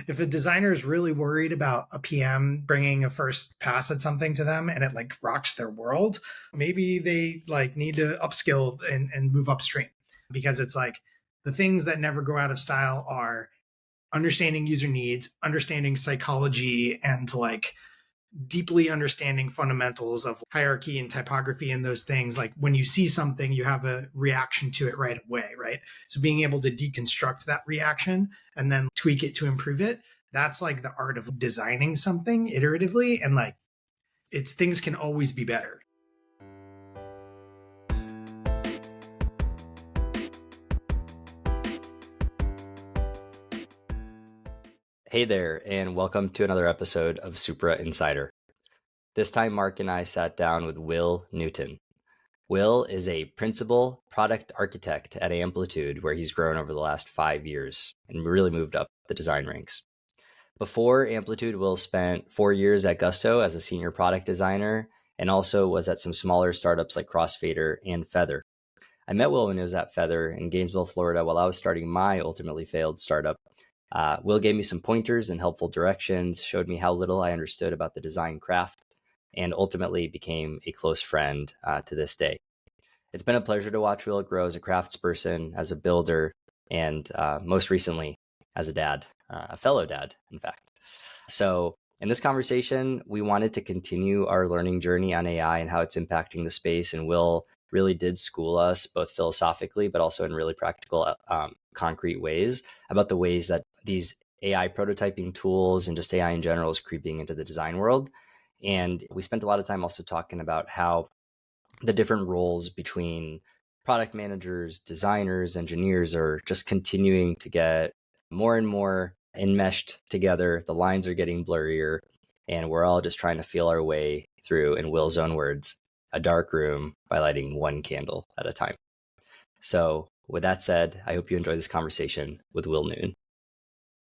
If a designer is really worried about a PM bringing a first pass at something to them and it like rocks their world, maybe they like need to upskill and move upstream, because it's like the things that never go out of style are understanding user needs, understanding psychology, and like deeply understanding fundamentals of hierarchy and typography and those things. Like when you see something, you have a reaction to it right away, right? So being able to deconstruct that reaction and then tweak it to improve it, that's like the art of designing something iteratively. And like it's things can always be better. Hey there, and welcome to another episode of Supra Insider. This time, Mark and I sat down with Will Newton. Will is a principal product architect at Amplitude, where he's grown over the last 5 years and really moved up the design ranks. Before Amplitude, Will spent 4 years at Gusto as a senior product designer and also was at some smaller startups like Crossfader and Feather. I met Will when he was at Feather in Gainesville, Florida, while I was starting my ultimately failed startup. Will gave me some pointers and helpful directions, showed me how little I understood about the design craft, and ultimately became a close friend to this day. It's been a pleasure to watch Will grow as a craftsperson, as a builder, and most recently as a dad, a fellow dad, in fact. So in this conversation, we wanted to continue our learning journey on AI and how it's impacting the space, and Will really did school us both philosophically, but also in really practical, concrete ways about the ways that these AI prototyping tools and just AI in general is creeping into the design world. And we spent a lot of time also talking about how the different roles between product managers, designers, engineers are just continuing to get more and more enmeshed together. The lines are getting blurrier, and we're all just trying to feel our way through, in Will's own words, a dark room by lighting one candle at a time. So with that said, I hope you enjoy this conversation with Will Newton.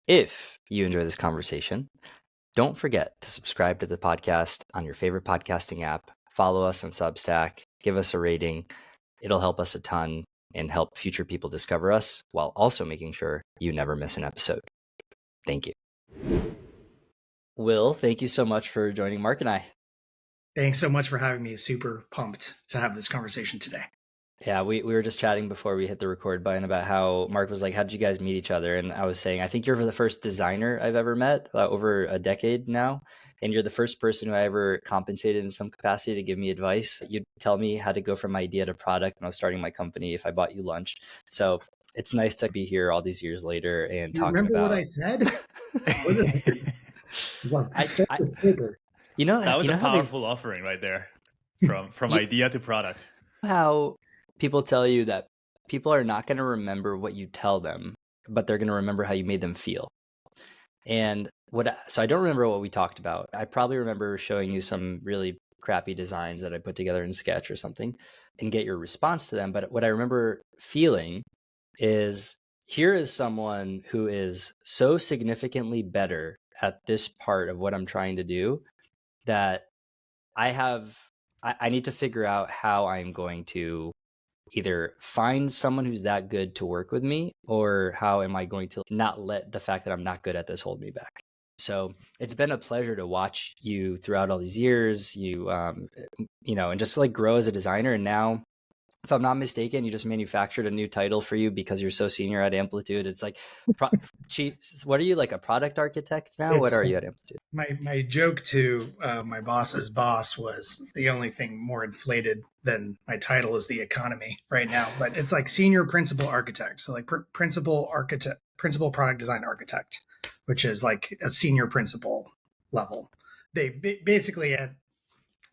If you enjoy this conversation, don't forget to subscribe to the podcast on your favorite podcasting app, follow us on Substack, give us a rating. It'll help us a ton and help future people discover us while also making sure you never miss an episode. Thank you. Will, thank you so much for joining Mark and I. Thanks so much for having me. Super pumped to have this conversation today. Yeah, we were just chatting before we hit the record button about how Mark was like, how did you guys meet each other? And I was saying, I think you're the first designer I've ever met over a decade now. And you're the first person who I ever compensated in some capacity to give me advice. You'd tell me how to go from idea to product when I was starting my company if I bought you lunch. So it's nice to be here all these years later and You talking remember about what I said? I Paper. That was a how powerful offering right there, from idea to product. how people tell you that people are not going to remember what you tell them, but they're going to remember how you made them feel. And so I don't remember what we talked about. I probably remember showing you some really crappy designs that I put together in Sketch or something and get your response to them. But what I remember feeling is, here is someone who is so significantly better at this part of what I'm trying to do that I need to figure out how I'm going to either find someone who's that good to work with me, or how am I going to not let the fact that I'm not good at this hold me back. So it's been a pleasure to watch you throughout all these years, and just like grow as a designer. And now, if I'm not mistaken, you just manufactured a new title for you because you're so senior at Amplitude. It's like, chief, what are you, like a product architect now? What are you at Amplitude? My joke to my boss's boss was the only thing more inflated than my title is the economy right now, but it's like senior principal architect. So like principal product design architect, which is like a senior principal level. They basically at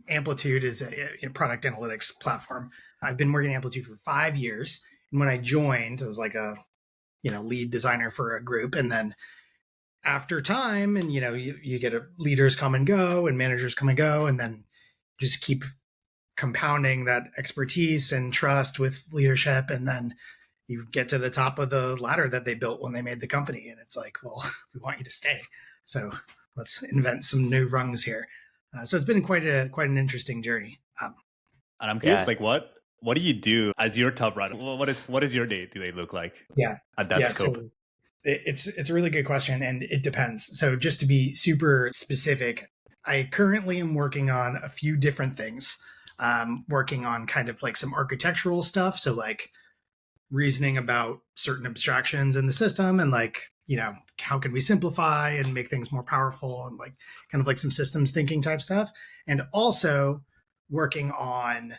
Amplitude is a product analytics platform. I've been working at Amplitude for 5 years. And when I joined, I was like a, lead designer for a group. And then after time, and, you get leaders come and go and managers come and go, and then just keep compounding that expertise and trust with leadership. And then you get to the top of the ladder that they built when they made the company. And it's like, well, we want you to stay. So let's invent some new rungs here. So it's been quite an interesting journey. And I'm curious, like what do you do as your top runner? What is your day to day look like? Yeah, at that scope? It's a really good question, and it depends. So just to be super specific, I currently am working on a few different things. Working on kind of like some architectural stuff. So like reasoning about certain abstractions in the system and like, how can we simplify and make things more powerful and like kind of like some systems thinking type stuff. And also working on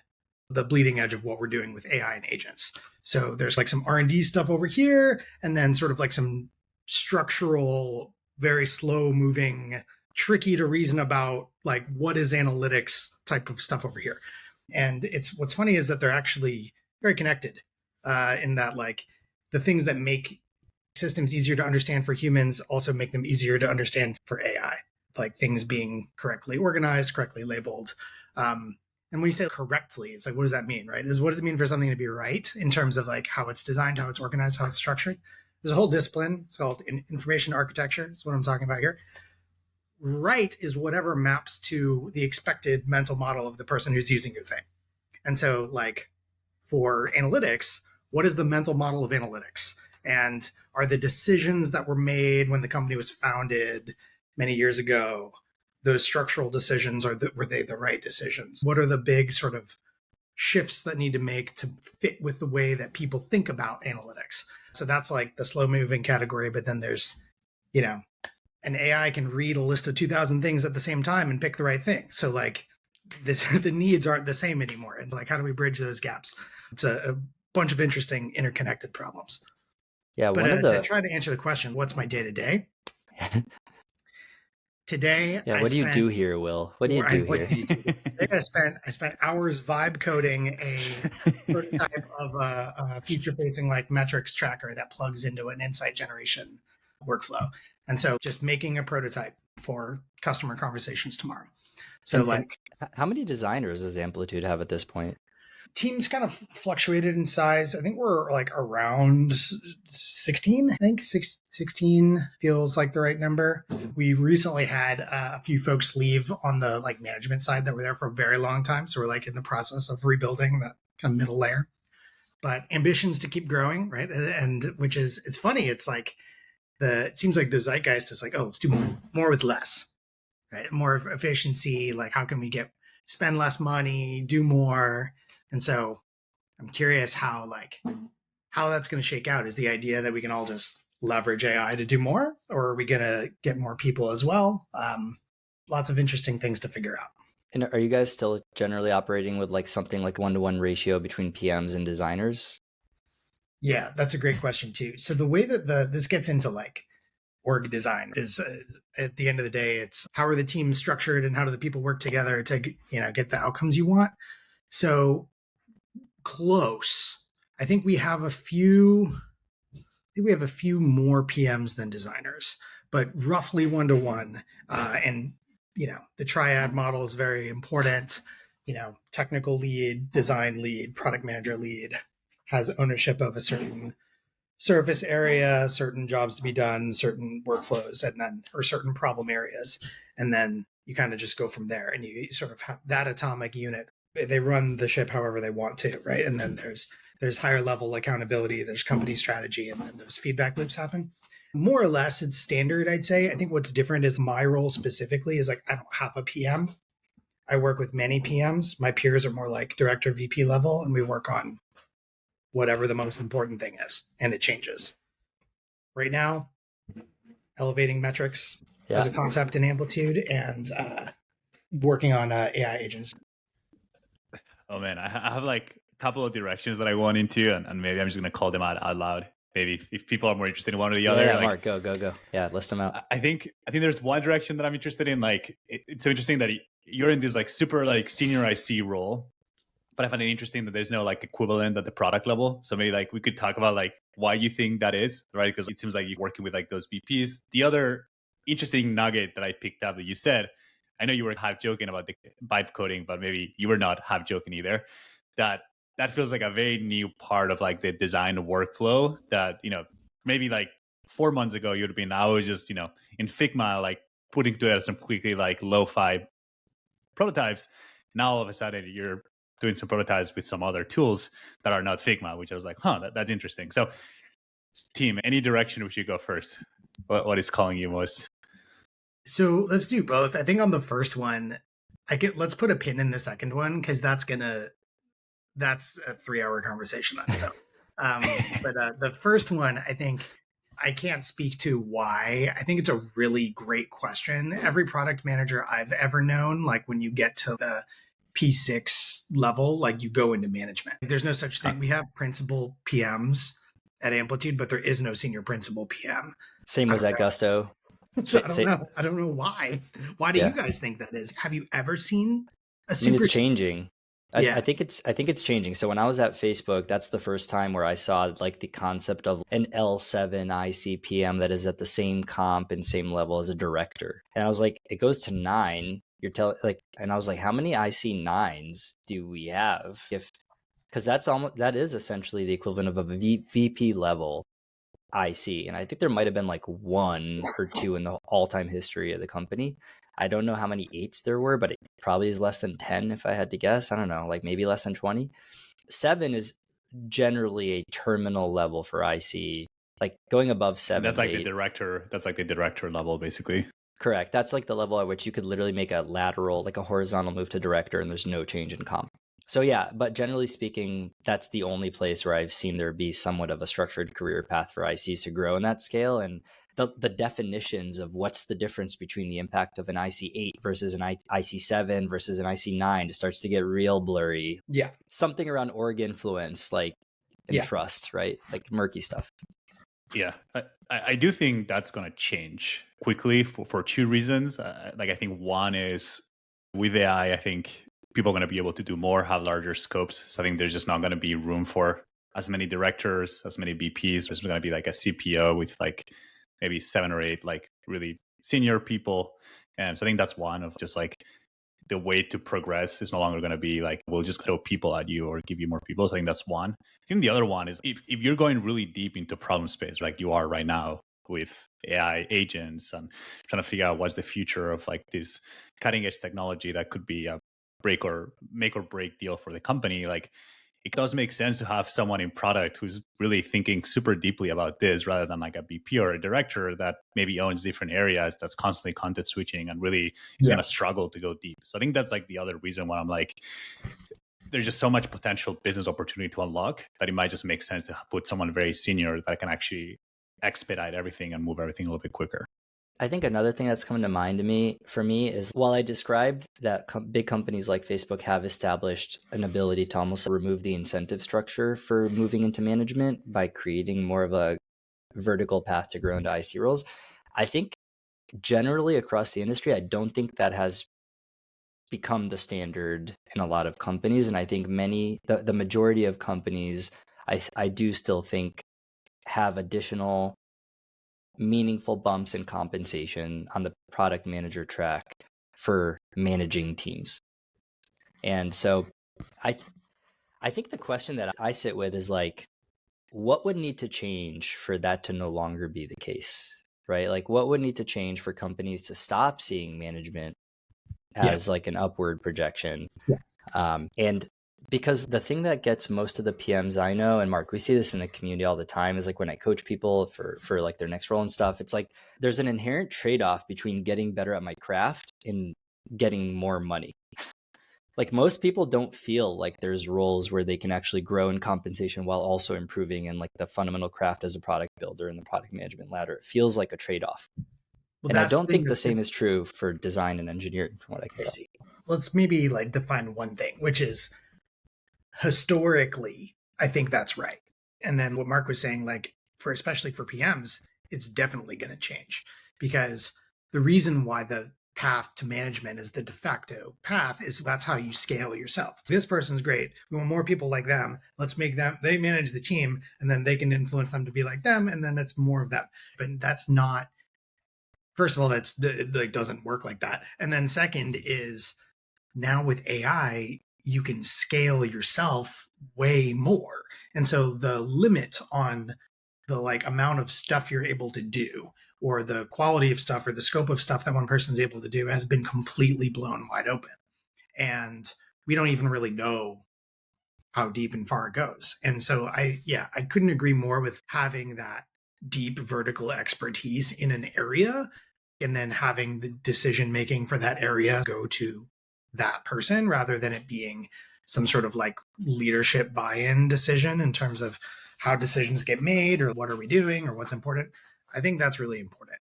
the bleeding edge of what we're doing with AI and agents. So there's like some R&D stuff over here, and then sort of like some structural, very slow moving, tricky to reason about, like what is analytics type of stuff over here. And it's what's funny is that they're actually very connected in that like the things that make systems easier to understand for humans also make them easier to understand for AI, like things being correctly organized, correctly labeled. And when you say correctly, it's like, what does that mean, right? What does it mean for something to be right in terms of like how it's designed, how it's organized, how it's structured? There's a whole discipline. It's called information architecture. That's what I'm talking about here. Right is whatever maps to the expected mental model of the person who's using your thing. And so like for analytics, what is the mental model of analytics? And are the decisions that were made when the company was founded many years ago, those structural decisions, were they the right decisions? What are the big sort of shifts that need to make to fit with the way that people think about analytics? So that's like the slow moving category. But then there's, an AI can read a list of 2,000 things at the same time and pick the right thing. So like the needs aren't the same anymore. It's like, how do we bridge those gaps? It's a bunch of interesting interconnected problems. Yeah, but to try to answer the question, what's my day to day? Today, what do you do here, Will? What do you do here? Today I spent hours vibe coding a prototype of a future-facing like metrics tracker that plugs into an insight generation workflow. And so just making a prototype for customer conversations tomorrow. So and how many designers does Amplitude have at this point? Teams kind of fluctuated in size. I think we're like around 16. I think 16 feels like the right number. We recently had a few folks leave on the like management side that were there for a very long time. So we're like in the process of rebuilding that kind of middle layer. But ambitions to keep growing, right? And which is, it's funny. It's like it seems like the zeitgeist is like, oh, let's do more with less, right? More efficiency. Like how can we spend less money, do more? And so I'm curious how that's going to shake out. Is the idea that we can all just leverage AI to do more, or are we going to get more people as well? Lots of interesting things to figure out. And are you guys still generally operating with like something like 1-to-1 ratio between PMs and designers? Yeah, that's a great question too. So the way that this gets into like org design is at the end of the day, it's how are the teams structured and how do the people work together to get the outcomes you want. So close. I think we have a few more PMs than designers, but roughly 1-to-1. And the triad model is very important. Technical lead, design lead, product manager lead has ownership of a certain surface area, certain jobs to be done, certain workflows, and then or certain problem areas. And then you kind of just go from there, and you sort of have that atomic unit. They run the ship however they want to, right? And then there's higher level accountability, there's company strategy, and then those feedback loops happen. More or less, it's standard, I'd say. I think what's different is my role specifically is like I don't have a PM. I work with many PMs. My peers are more like director, VP level, and we work on whatever the most important thing is, and it changes. Right now, elevating metrics as a concept in Amplitude and working on AI agents. Oh man, I have like a couple of directions that I want into, and maybe I'm just going to call them out loud. Maybe if people are more interested in one or the other. Yeah, Mark, go. Yeah, list them out. I think there's one direction that I'm interested in. Like it's so interesting that you're in this like super like senior IC role, but I find it interesting that there's no like equivalent at the product level. So maybe like we could talk about like why you think that is, right? Because it seems like you're working with like those VPs. The other interesting nugget that I picked up that you said, I know you were half joking about the vibe coding, but maybe you were not half joking either. That feels like a very new part of like the design workflow that, maybe like 4 months ago you would have been, I was just, in Figma, like putting together some quickly like lo-fi prototypes. Now all of a sudden you're doing some prototypes with some other tools that are not Figma, which I was like, that's interesting. So Team, any direction we should go first? What is calling you most? So let's do both. I think on the first one, let's put a pin in the second one because that's a 3-hour conversation on its own. But the first one, I think I can't speak to why. I think it's a really great question. Every product manager I've ever known, like when you get to the P6 level, like you go into management. There's no such thing. We have principal PMs at Amplitude, but there is no senior principal PM. Same was at Gusto. So I don't know. I don't know why. Why do you guys think that is? Have you ever seen a super? I mean, it's changing. Yeah. I think it's changing. So when I was at Facebook, that's the first time where I saw like the concept of an L7 ICPM that is at the same comp and same level as a director. And I was like, it goes to 9. And I was like, how many IC9s do we have? Because that is essentially the equivalent of a VP level IC. And I think there might have been like 1 or 2 in the all-time history of the company. I don't know how many 8s there were, but it probably is less than 10 if I had to guess. I don't know, like maybe less than 20. 7 is generally a terminal level for IC. Like going above 7. That's like the director. That's like the director level, basically. Correct. That's like the level at which you could literally make a lateral, like a horizontal move to director, and there's no change in comp. So yeah, but generally speaking, that's the only place where I've seen there be somewhat of a structured career path for ICs to grow in that scale. And the definitions of what's the difference between the impact of an IC8 versus an IC7 versus an IC9 starts to get real blurry. Yeah. Something around org influence, like and trust, right? Like murky stuff. Yeah, I do think that's going to change quickly for 2 reasons. I think one is with AI, I think people are going to be able to do more, have larger scopes. So I think there's just not going to be room for as many directors, as many VPs. There's going to be like a CPO with like maybe 7 or 8 like really senior people. And so I think that's one of just like the way to progress is no longer going to be like, we'll just throw people at you or give you more people. So I think that's one. I think the other one is if you're going really deep into problem space, like you are right now with AI agents and trying to figure out what's the future of like this cutting edge technology that could be a make or break deal for the company, like it does make sense to have someone in product who's really thinking super deeply about this rather than like a VP or a director that maybe owns different areas that's constantly content switching and really is going to struggle to go deep. So I think that's like the other reason why I'm like, there's just so much potential business opportunity to unlock that it might just make sense to put someone very senior that can actually expedite everything and move everything a little bit quicker. I think another thing that's coming to mind for me is while I described that big companies like Facebook have established an ability to almost remove the incentive structure for moving into management by creating more of a vertical path to grow into IC roles, I think generally across the industry, I don't think that has become the standard in a lot of companies. And I think the majority of companies, I do still think have additional meaningful bumps in compensation on the product manager track for managing teams. And so I think the question that I sit with is like, what would need to change for that to no longer be the case, right? Like what would need to change for companies to stop seeing management as like an upward projection? And because the thing that gets most of the PMs I know, and Mark, we see this in the community all the time, is like when I coach people for like their next role and stuff, it's like there's an inherent trade-off between getting better at my craft and getting more money. Like most people don't feel like there's roles where they can actually grow in compensation while also improving in like the fundamental craft as a product builder and the product management ladder. It feels like a trade-off. Well, and I don't think the same is true for design and engineering from what I can see. Let's maybe like define one thing, which is historically, I think that's right. And then what Mark was saying, like especially for PMs, it's definitely going to change because the reason why the path to management is the de facto path is that's how you scale yourself. This person's great. We want more people like them. Let's make they manage the team and then they can influence them to be like them. And then it's more of that. But that's not, first of all, it like doesn't work like that. And then second is now with AI, you can scale yourself way more. And so the limit on the like amount of stuff you're able to do or the quality of stuff or the scope of stuff that one person's able to do has been completely blown wide open. And we don't even really know how deep and far it goes. And so I couldn't agree more with having that deep vertical expertise in an area and then having the decision making for that area go to that person rather than it being some sort of like leadership buy-in decision in terms of how decisions get made or what are we doing or what's important. I think that's really important,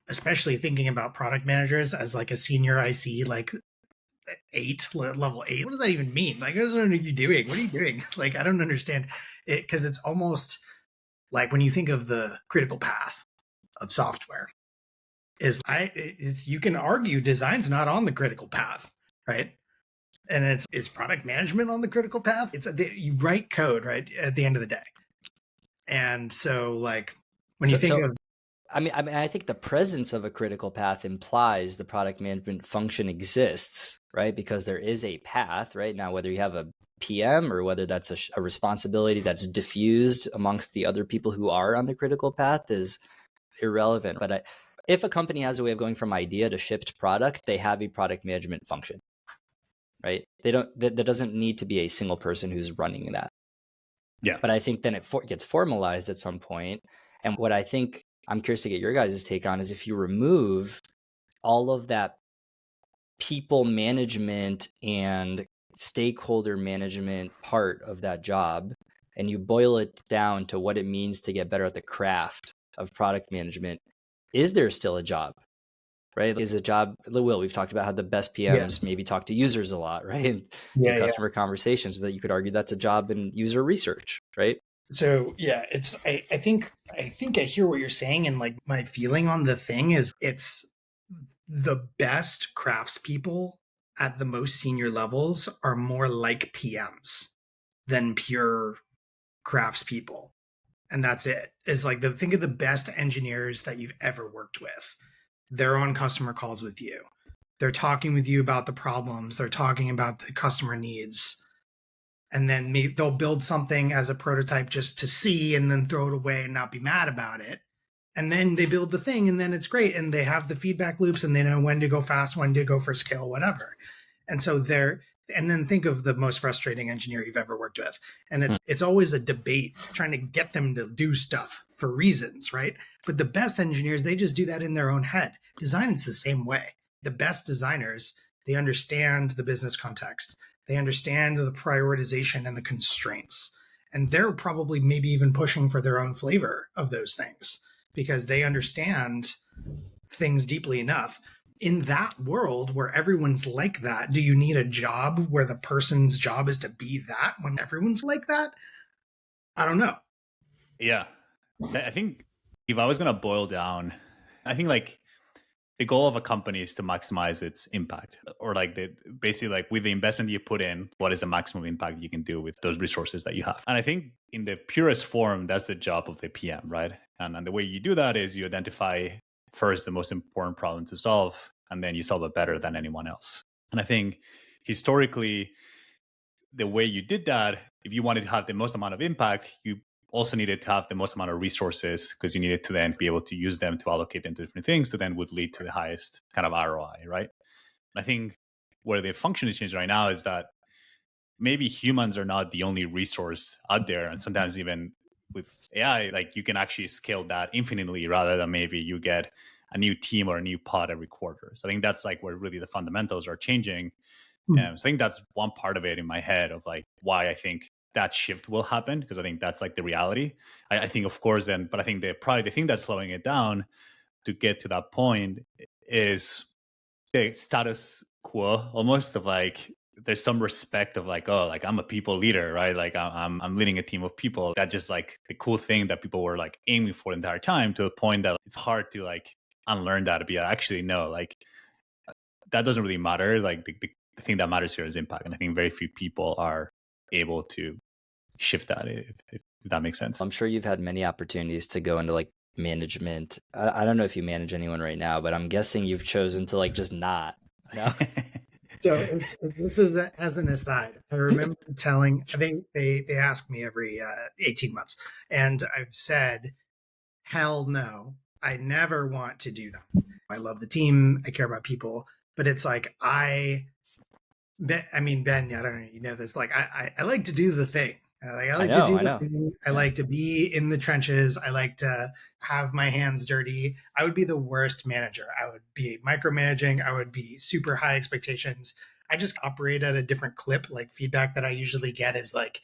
especially thinking about product managers as like a senior IC, like level 8. What does that even mean? Like, I don't know what you're doing. What are you doing? Like, I don't understand it, because it's almost like when you think of the critical path of software, you can argue design's not on the critical path, right? And it's product management on the critical path. You write code right at the end of the day, and so like when you think of, I think the presence of a critical path implies the product management function exists, right? Because there is a path, right? Now, whether you have a PM or whether that's a responsibility that's diffused amongst the other people who are on the critical path is irrelevant. But if a company has a way of going from idea to shipped product, they have a product management function, right? There doesn't need to be a single person who's running that. Yeah. But I think then it gets formalized at some point. And what I think I'm curious to get your guys' take on is if you remove all of that people management and stakeholder management part of that job, and you boil it down to what it means to get better at the craft of product management, is there still a job? Right? Is a job, Will, we've talked about how the best PMs maybe talk to users a lot, right? In customer conversations, but you could argue that's a job in user research, right? So yeah, I think I hear what you're saying, and like my feeling on the thing is it's the best craftspeople at the most senior levels are more like PMs than pure craftspeople. And that's it. It's like think of the best engineers that you've ever worked with. They're on customer calls with you. They're talking with you about the problems. They're talking about the customer needs. And then maybe they'll build something as a prototype just to see and then throw it away and not be mad about it. And then they build the thing and then it's great. And they have the feedback loops and they know when to go fast, when to go for scale, whatever. And so and then think of the most frustrating engineer you've ever worked with. And it's always a debate trying to get them to do stuff for reasons, right? But the best engineers, they just do that in their own head. Design is the same way. The best designers, they understand the business context. They understand the prioritization and the constraints. And they're probably maybe even pushing for their own flavor of those things because they understand things deeply enough. In that world where everyone's like that, do you need a job where the person's job is to be that when everyone's like that? I don't know. Yeah. I think if I was going to boil down, I think like the goal of a company is to maximize its impact, or like basically like with the investment you put in, what is the maximum impact you can do with those resources that you have? And I think in the purest form, that's the job of the PM, right? And the way you do that is you identify first the most important problem to solve, and then you solve it better than anyone else. And I think historically, the way you did that, if you wanted to have the most amount of impact, you also needed to have the most amount of resources because you needed to then be able to use them to allocate them to different things to then would lead to the highest kind of ROI, right? I think where the function is changed right now is that maybe humans are not the only resource out there. And sometimes even with AI, like you can actually scale that infinitely rather than maybe you get a new team or a new pod every quarter. So I think that's like where really the fundamentals are changing. So I think that's one part of it in my head of like why I think that shift will happen, because I think that's like the reality. I think, of course, then, but I think probably the thing that's slowing it down to get to that point is the status quo almost of like, there's some respect of like, oh, like I'm a people leader, right? Like I'm leading a team of people. That's just like the cool thing that people were like aiming for the entire time, to a point that it's hard to like unlearn that, to be actually, no, like that doesn't really matter. Like the thing that matters here is impact. And I think very few people are able to shift that, if that makes sense. I'm sure you've had many opportunities to go into like management. I don't know if you manage anyone right now, but I'm guessing you've chosen to like just not. No? So this is as an aside. I remember telling, they ask me every 18 months, and I've said, hell no, I never want to do that. I love the team. I care about people, but it's like Ben, I mean, Ben, I don't know, you know this. Like, I like to do the thing. I I like to know, do I the know. thing. I Yeah. like to be in the trenches. I like to have my hands dirty. I would be the worst manager. I would be micromanaging. I would be super high expectations. I just operate at a different clip. Like, feedback that I usually get is like,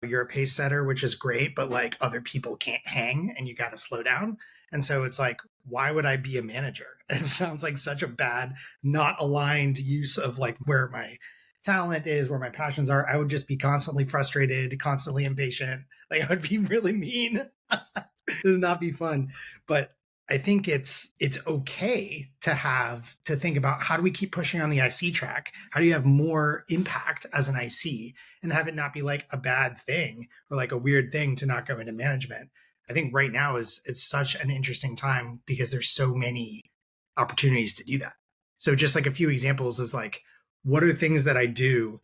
you're a pace setter, which is great, but like other people can't hang and you got to slow down. And so it's like, why would I be a manager? It sounds like such a bad, not aligned use of like where my talent is, where my passions are. I would just be constantly frustrated, constantly impatient. Like, I would be really mean. It would not be fun. But I think it's okay to think about, how do we keep pushing on the IC track? How do you have more impact as an IC and have it not be like a bad thing or like a weird thing to not go into management? I think right now it's such an interesting time because there's so many opportunities to do that. So just like a few examples is like, what are things that I do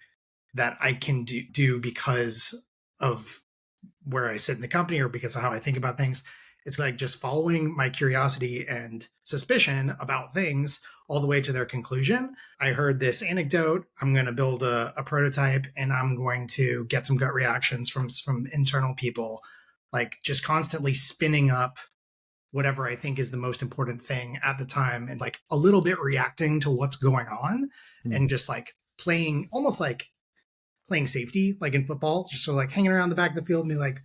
that I can do because of where I sit in the company or because of how I think about things? It's like just following my curiosity and suspicion about things all the way to their conclusion. I heard this anecdote. I'm going to build a prototype and I'm going to get some gut reactions from internal people, like just constantly spinning up whatever I think is the most important thing at the time and like a little bit reacting to what's going on and just like playing almost like playing safety, like in football, just sort of like hanging around the back of the field and be like,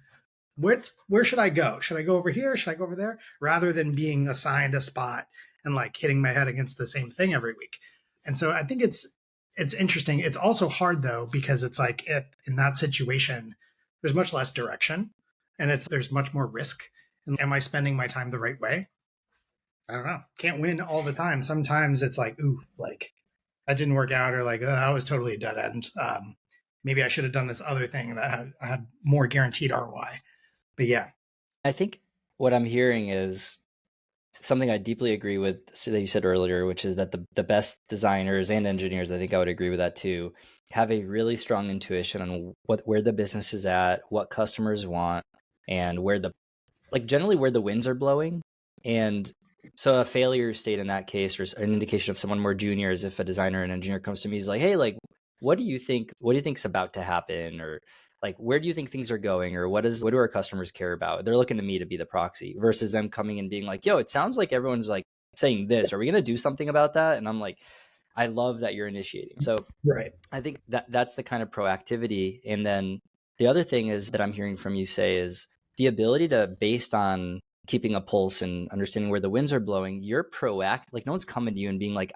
where should I go? Should I go over here? Should I go over there? Rather than being assigned a spot and like hitting my head against the same thing every week. And so I think it's interesting. It's also hard though, because it's like in that situation, there's much less direction and there's much more risk. And am I spending my time the right way? I don't know. Can't win all the time. Sometimes it's like, ooh, like that didn't work out, or like, oh, that was totally a dead end. Maybe I should have done this other thing that had more guaranteed ROI. But yeah. I think what I'm hearing is something I deeply agree with that you said earlier, which is that the best designers and engineers, I think I would agree with that too, have a really strong intuition on where the business is at, what customers want, and generally where the winds are blowing. And so a failure state in that case, or an indication of someone more junior, is if a designer or an engineer comes to me, he's like, hey, like, what do you think's about to happen? Or like, where do you think things are going? Or what do our customers care about? They're looking to me to be the proxy versus them coming and being like, yo, it sounds like everyone's like saying this. Are we going to do something about that? And I'm like, I love that you're initiating. So Right. I think that's the kind of proactivity. And then the other thing is that I'm hearing from you say is the ability to, based on keeping a pulse and understanding where the winds are blowing, you're proactive. Like no one's coming to you and being like,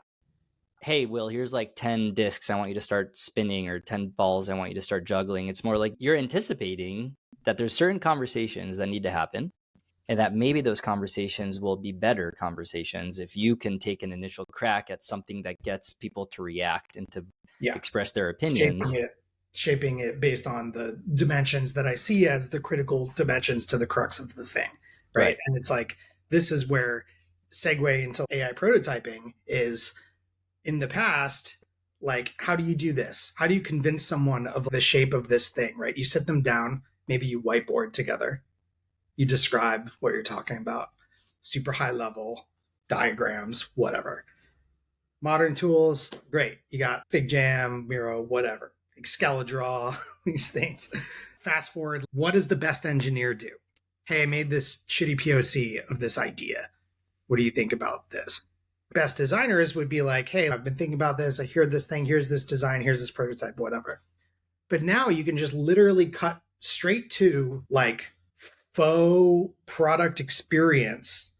hey, Will, here's like 10 discs I want you to start spinning, or 10 balls I want you to start juggling. It's more like you're anticipating that there's certain conversations that need to happen, and that maybe those conversations will be better conversations if you can take an initial crack at something that gets people to react and to express their opinions. Shaping it based on the dimensions that I see as the critical dimensions to the crux of the thing. Right. And it's like, this is where segue into AI prototyping is, in the past, like, how do you do this? How do you convince someone of the shape of this thing, right? You sit them down, maybe you whiteboard together, you describe what you're talking about, super high level diagrams, whatever. Modern tools, great. You got FigJam, Miro, whatever, Excellidraw, these things. Fast forward, what does the best engineer do? Hey, I made this shitty POC of this idea. What do you think about this? Best designers would be like, hey, I've been thinking about this. I hear this thing. Here's this design. Here's this prototype, whatever. But now you can just literally cut straight to like faux product experience.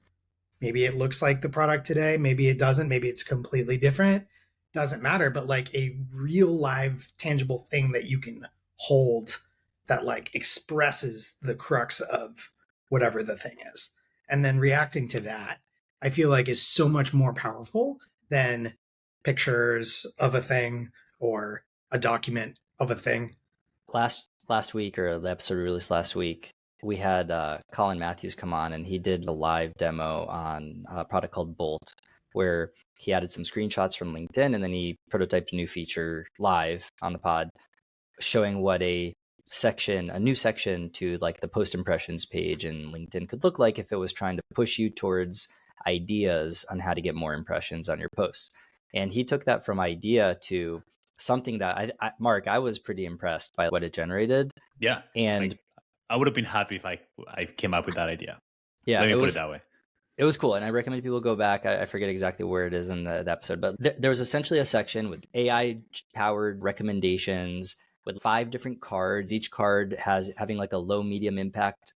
Maybe it looks like the product today. Maybe it doesn't. Maybe it's completely different. Doesn't matter. But like a real live tangible thing that you can hold that like expresses the crux of whatever the thing is. And then reacting to that, I feel like is so much more powerful than pictures of a thing or a document of a thing. Last week, or the episode we released last week, we had Colin Matthews come on, and he did a live demo on a product called Bolt, where he added some screenshots from LinkedIn, and then he prototyped a new feature live on the pod, showing what a new section to like the post impressions page in LinkedIn could look like if it was trying to push you towards ideas on how to get more impressions on your posts. And he took that from idea to something that Mark, I was pretty impressed by what it generated. Yeah. And like, I would have been happy if I came up with that idea. yeah, Let me put it that way. It was cool, and I recommend people go back. I forget exactly where it is in the episode, but there was essentially a section with AI-powered recommendations with 5 different cards. Each card having like a low, medium impact,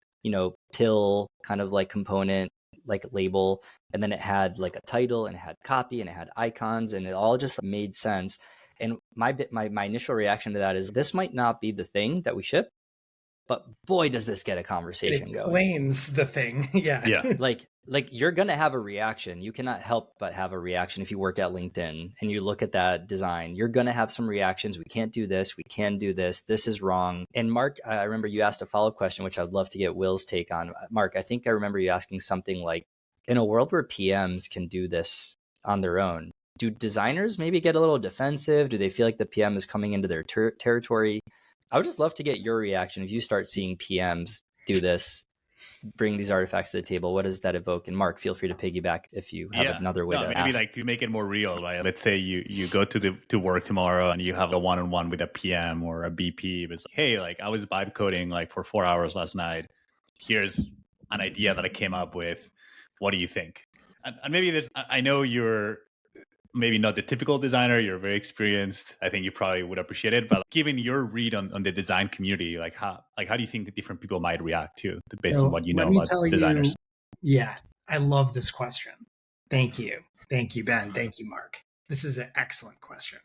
pill kind of like component, like label, and then it had like a title, and it had copy, and it had icons, and it all just made sense. And my initial reaction to that is, this might not be the thing that we ship, but boy, does this get a conversation going. It explains the thing. Yeah. Like you're going to have a reaction. You cannot help but have a reaction if you work at LinkedIn and you look at that design. You're going to have some reactions. We can't do this. We can do this. This is wrong. And Mark, I remember you asked a follow-up question, which I'd love to get Will's take on. Mark, I think I remember you asking something like, in a world where PMs can do this on their own, do designers maybe get a little defensive? Do they feel like the PM is coming into their territory? I would just love to get your reaction if you start seeing PMs do this, bring these artifacts to the table. What does that evoke? And Mark, feel free to piggyback if you have another way to maybe ask. like to make it more real, right? Let's say you go to work tomorrow and you have a one-on-one with a PM or a BP. It's like, hey, like I was vibe coding like for 4 hours last night. Here's an idea that I came up with. What do you think? And maybe I know you're maybe not the typical designer, you're very experienced. I think you probably would appreciate it. But given your read on the design community, like how do you think different people might react to based on what you know about designers? Yeah, I love this question. Thank you. Thank you, Ben. Thank you, Mark. This is an excellent question.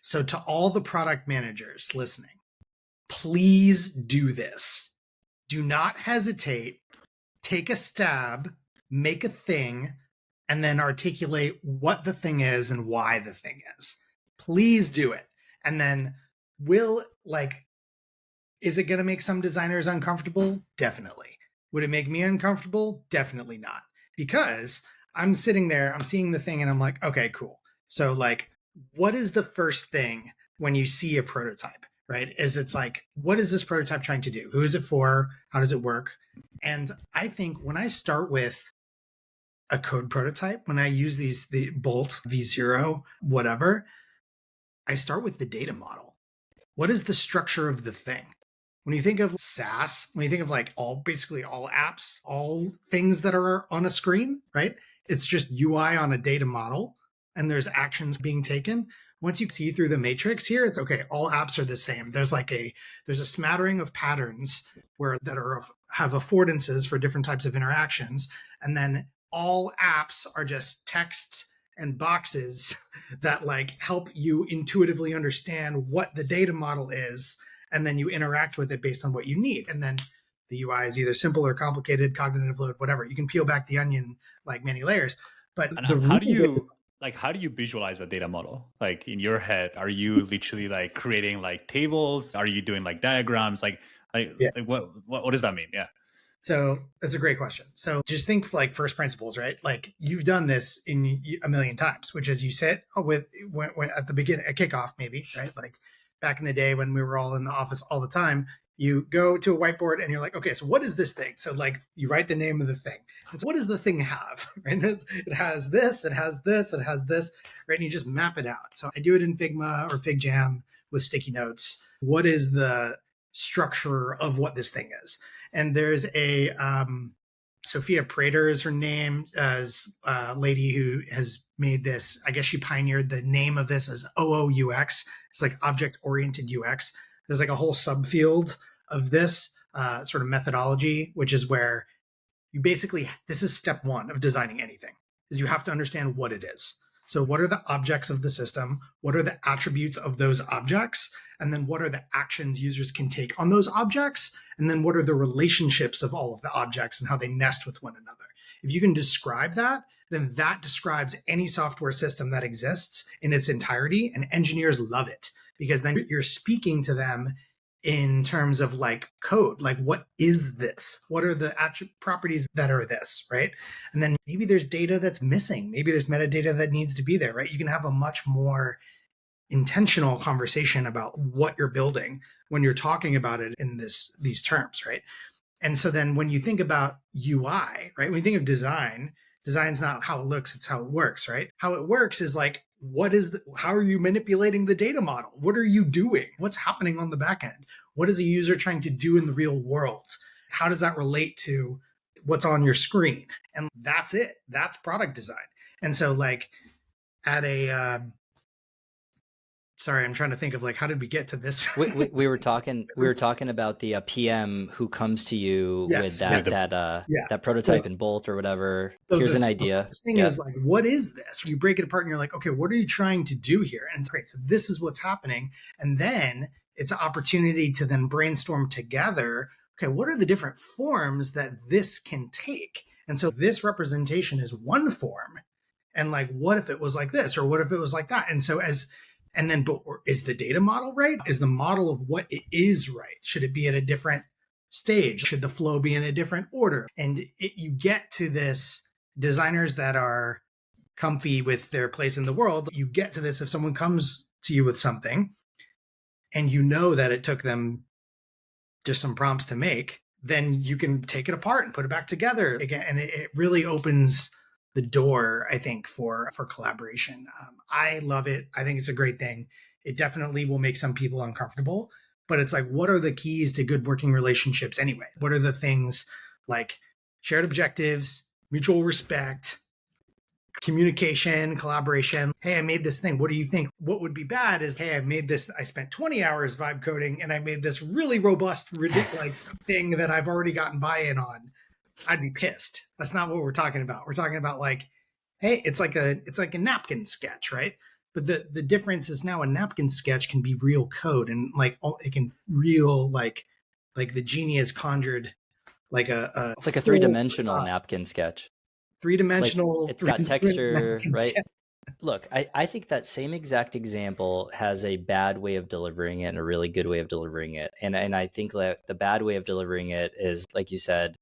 So to all the product managers listening, please do this. Do not hesitate. Take a stab, make a thing, and then articulate what the thing is and why the thing is. Please do it. And then is it going to make some designers uncomfortable? Definitely. Would it make me uncomfortable? Definitely not. Because I'm sitting there, I'm seeing the thing, and I'm like, okay, cool. So like, what is the first thing when you see a prototype, right? It's like, what is this prototype trying to do? Who is it for? How does it work? And I think when I start with a code prototype, when I use the Bolt, V0, whatever, I start with the data model. What is the structure of the thing? When you think of SaaS, when you think of like basically all apps, all things that are on a screen, right? It's just UI on a data model and there's actions being taken. Once you see through the matrix here, it's okay. All apps are the same. There's a smattering of patterns have affordances for different types of interactions. And then all apps are just text and boxes that like help you intuitively understand what the data model is. And then you interact with it based on what you need. And then the UI is either simple or complicated, cognitive load, whatever. You can peel back the onion like many layers. But how do you visualize a data model? Like in your head, are you literally like creating like tables? Are you doing like diagrams? Like what does that mean? Yeah. So that's a great question. So just think like first principles, right? Like you've done this in a million times, which is you sit with when at the beginning, at kickoff maybe, right? Like back in the day when we were all in the office all the time, you go to a whiteboard and you're like, okay, so what is this thing? So like you write the name of the thing. And so what does the thing have? Right? It has this, it has this, it has this, right? And you just map it out. So I do it in Figma or FigJam with sticky notes. What is the structure of what this thing is? And there's a Sophia Prater is her name, as a lady who has made this. I guess she pioneered the name of this as OOUX. It's like object-oriented UX. There's like a whole subfield of this sort of methodology, which is where you basically, this is step one of designing anything, is you have to understand what it is. So what are the objects of the system? What are the attributes of those objects? And then what are the actions users can take on those objects? And then what are the relationships of all of the objects and how they nest with one another? If you can describe that, then that describes any software system that exists in its entirety. And engineers love it because then you're speaking to them in terms of like code, like what is this? What are the properties that are this, right? And then maybe there's data that's missing. Maybe there's metadata that needs to be there, right? You can have a much more intentional conversation about what you're building when you're talking about it in these terms, right? And so then when you think about UI, right? When you think of design, design's not how it looks, it's how it works, right? How it works is like how are you manipulating the data model? What are you doing? What's happening on the back end? What is a user trying to do in the real world? How does that relate to what's on your screen? And that's it. That's product design. And so like at a, sorry, I'm trying to think of like, how did we get to this? We were talking about the PM who comes to you with that prototype in Bolt or whatever. So here's an idea. The thing is like, what is this? You break it apart and you're like, okay, what are you trying to do here? And it's great. So this is what's happening. And then it's an opportunity to then brainstorm together. Okay, what are the different forms that this can take? And so this representation is one form. And like, what if it was like this? Or what if it was like that? And so but is the data model right? Is the model of what it is right? Should it be at a different stage? Should the flow be in a different order? And you get to this, designers that are comfy with their place in the world, you get to this if someone comes to you with something and you know that it took them just some prompts to make, then you can take it apart and put it back together again. And it really opens the door, I think, for collaboration. I love it. I think it's a great thing. It definitely will make some people uncomfortable, but it's like, what are the keys to good working relationships anyway? What are the things like shared objectives, mutual respect, communication, collaboration? Hey, I made this thing. What do you think? What would be bad is, hey, I made this. I spent 20 hours vibe coding and I made this really robust, ridiculous thing that I've already gotten buy-in on. I'd be pissed. That's not what we're talking about. We're talking about like, hey, it's like a napkin sketch, right? But the difference is now a napkin sketch can be real code, and like it can real like the genie has conjured like it's like a 3-dimensional napkin sketch. 3-dimensional. Like it's got texture, right? Sketch. Look, I think that same exact example has a bad way of delivering it and a really good way of delivering it. And I think that the bad way of delivering it is, like you said,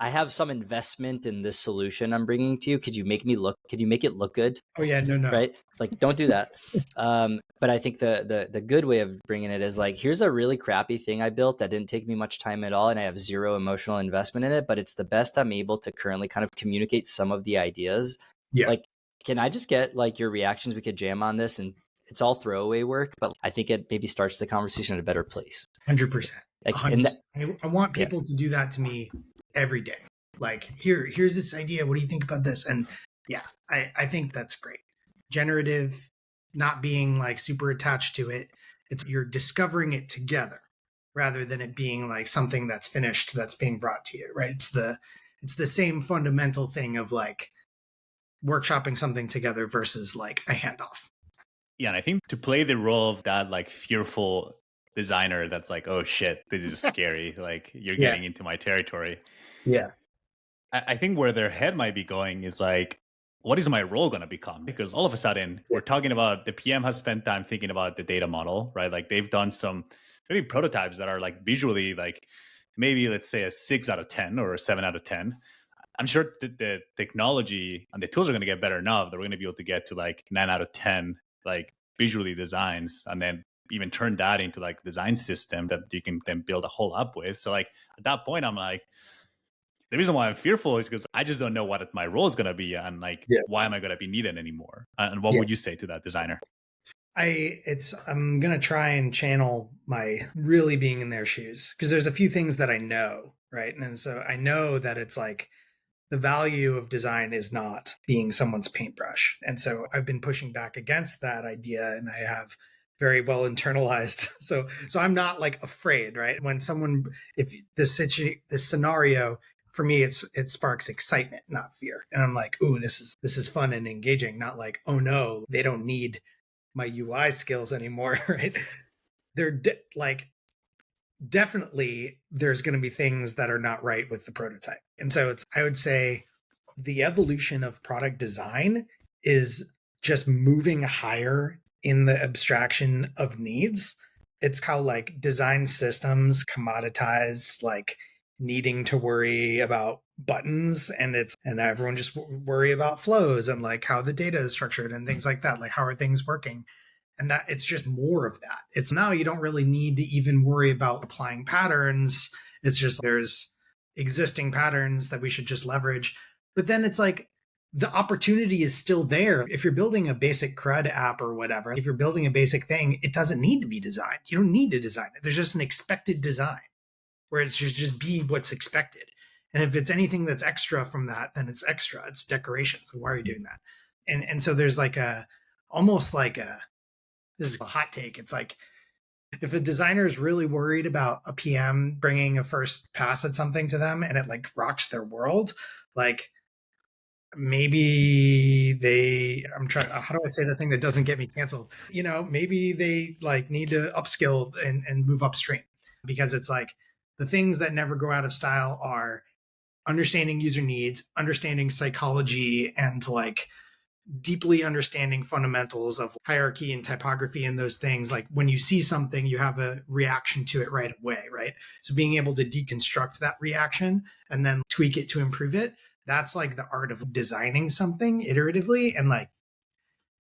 I have some investment in this solution I'm bringing to you. Could you make it look good? Oh yeah, no. Right? Like, don't do that. But I think the good way of bringing it is like, here's a really crappy thing I built that didn't take me much time at all, and I have zero emotional investment in it, but it's the best I'm able to currently kind of communicate some of the ideas. Yeah. Like, can I just get like your reactions? We could jam on this, and it's all throwaway work, but I think it maybe starts the conversation in a better place. 100%. Like, 100%. I want people to do that to me every day. Like, here's this idea. What do you think about this? And yeah, I think that's great. Generative, not being like super attached to it. It's you're discovering it together rather than it being like something that's finished that's being brought to you, right? It's the same fundamental thing of like workshopping something together versus like a handoff. Yeah, and I think to play the role of that like fearful designer that's like, oh shit, this is scary, like you're getting into my territory. Yeah. I think where their head might be going is like, what is my role going to become? Because all of a sudden we're talking about the PM has spent time thinking about the data model, right? Like they've done some maybe prototypes that are like visually like maybe let's say a 6 out of 10 or a 7 out of 10. I'm sure the technology and the tools are going to get better enough that we're going to be able to get to like 9 out of 10 like visually designs, and then even turn that into like design system that you can then build a whole app with. So like at that point, I'm like, the reason why I'm fearful is because I just don't know what my role is going to be, and like, why am I going to be needed anymore? And what would you say to that designer? I'm going to try and channel my really being in their shoes, because there's a few things that I know, right? And so I know that it's like the value of design is not being someone's paintbrush. And so I've been pushing back against that idea, and I have very well internalized. So I'm not like afraid, right? When someone, if this scenario, for me, it sparks excitement, not fear. And I'm like, ooh, this is fun and engaging, not like, oh no, they don't need my UI skills anymore, right? They're definitely there's going to be things that are not right with the prototype. And so I would say the evolution of product design is just moving higher in the abstraction of needs. It's how like design systems commoditized, like needing to worry about buttons, and everyone just worry about flows and like how the data is structured and things like that. Like, how are things working? And that it's just more of that. It's now you don't really need to even worry about applying patterns. It's just there's existing patterns that we should just leverage. But then it's like the opportunity is still there. If you're building a basic CRUD app or whatever, if you're building a basic thing, it doesn't need to be designed. You don't need to design it. There's just an expected design where it's just be what's expected. And if it's anything that's extra from that, then it's extra. It's decoration. So why are you doing that? And so there's like almost like this is a hot take. It's like, if a designer is really worried about a PM bringing a first pass at something to them and it like rocks their world, like maybe I'm trying, how do I say the thing that doesn't get me canceled? Maybe they like need to upskill and move upstream, because it's like the things that never go out of style are understanding user needs, understanding psychology, and like deeply understanding fundamentals of hierarchy and typography and those things. Like when you see something, you have a reaction to it right away, right? So being able to deconstruct that reaction and then tweak it to improve it, that's like the art of designing something iteratively. And like,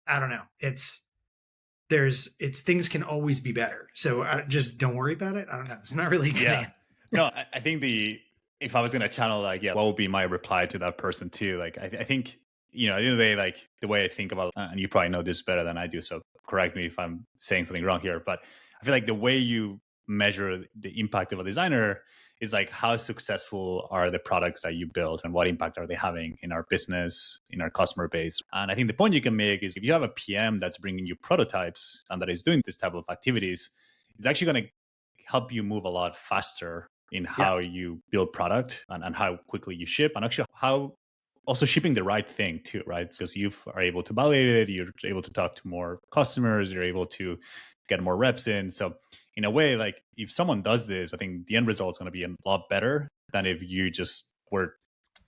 I don't know, it's things can always be better. So just don't worry about it. I don't know. It's not really good. Yeah. No, I think if I was going to channel, like, yeah, what would be my reply to that person too? Like, I think, at the end of the day, like the way I think about, and you probably know this better than I do, so correct me if I'm saying something wrong here, but I feel like the way you measure the impact of a designer is like how successful are the products that you build and what impact are they having in our business, in our customer base. And I think the point you can make is if you have a PM that's bringing you prototypes and that is doing this type of activities, it's actually going to help you move a lot faster in how you build product and how quickly you ship, and actually how also shipping the right thing too, right? Because you are able to validate it, you're able to talk to more customers, you're able to get more reps in. So in a way, like if someone does this, I think the end result is going to be a lot better than if you just were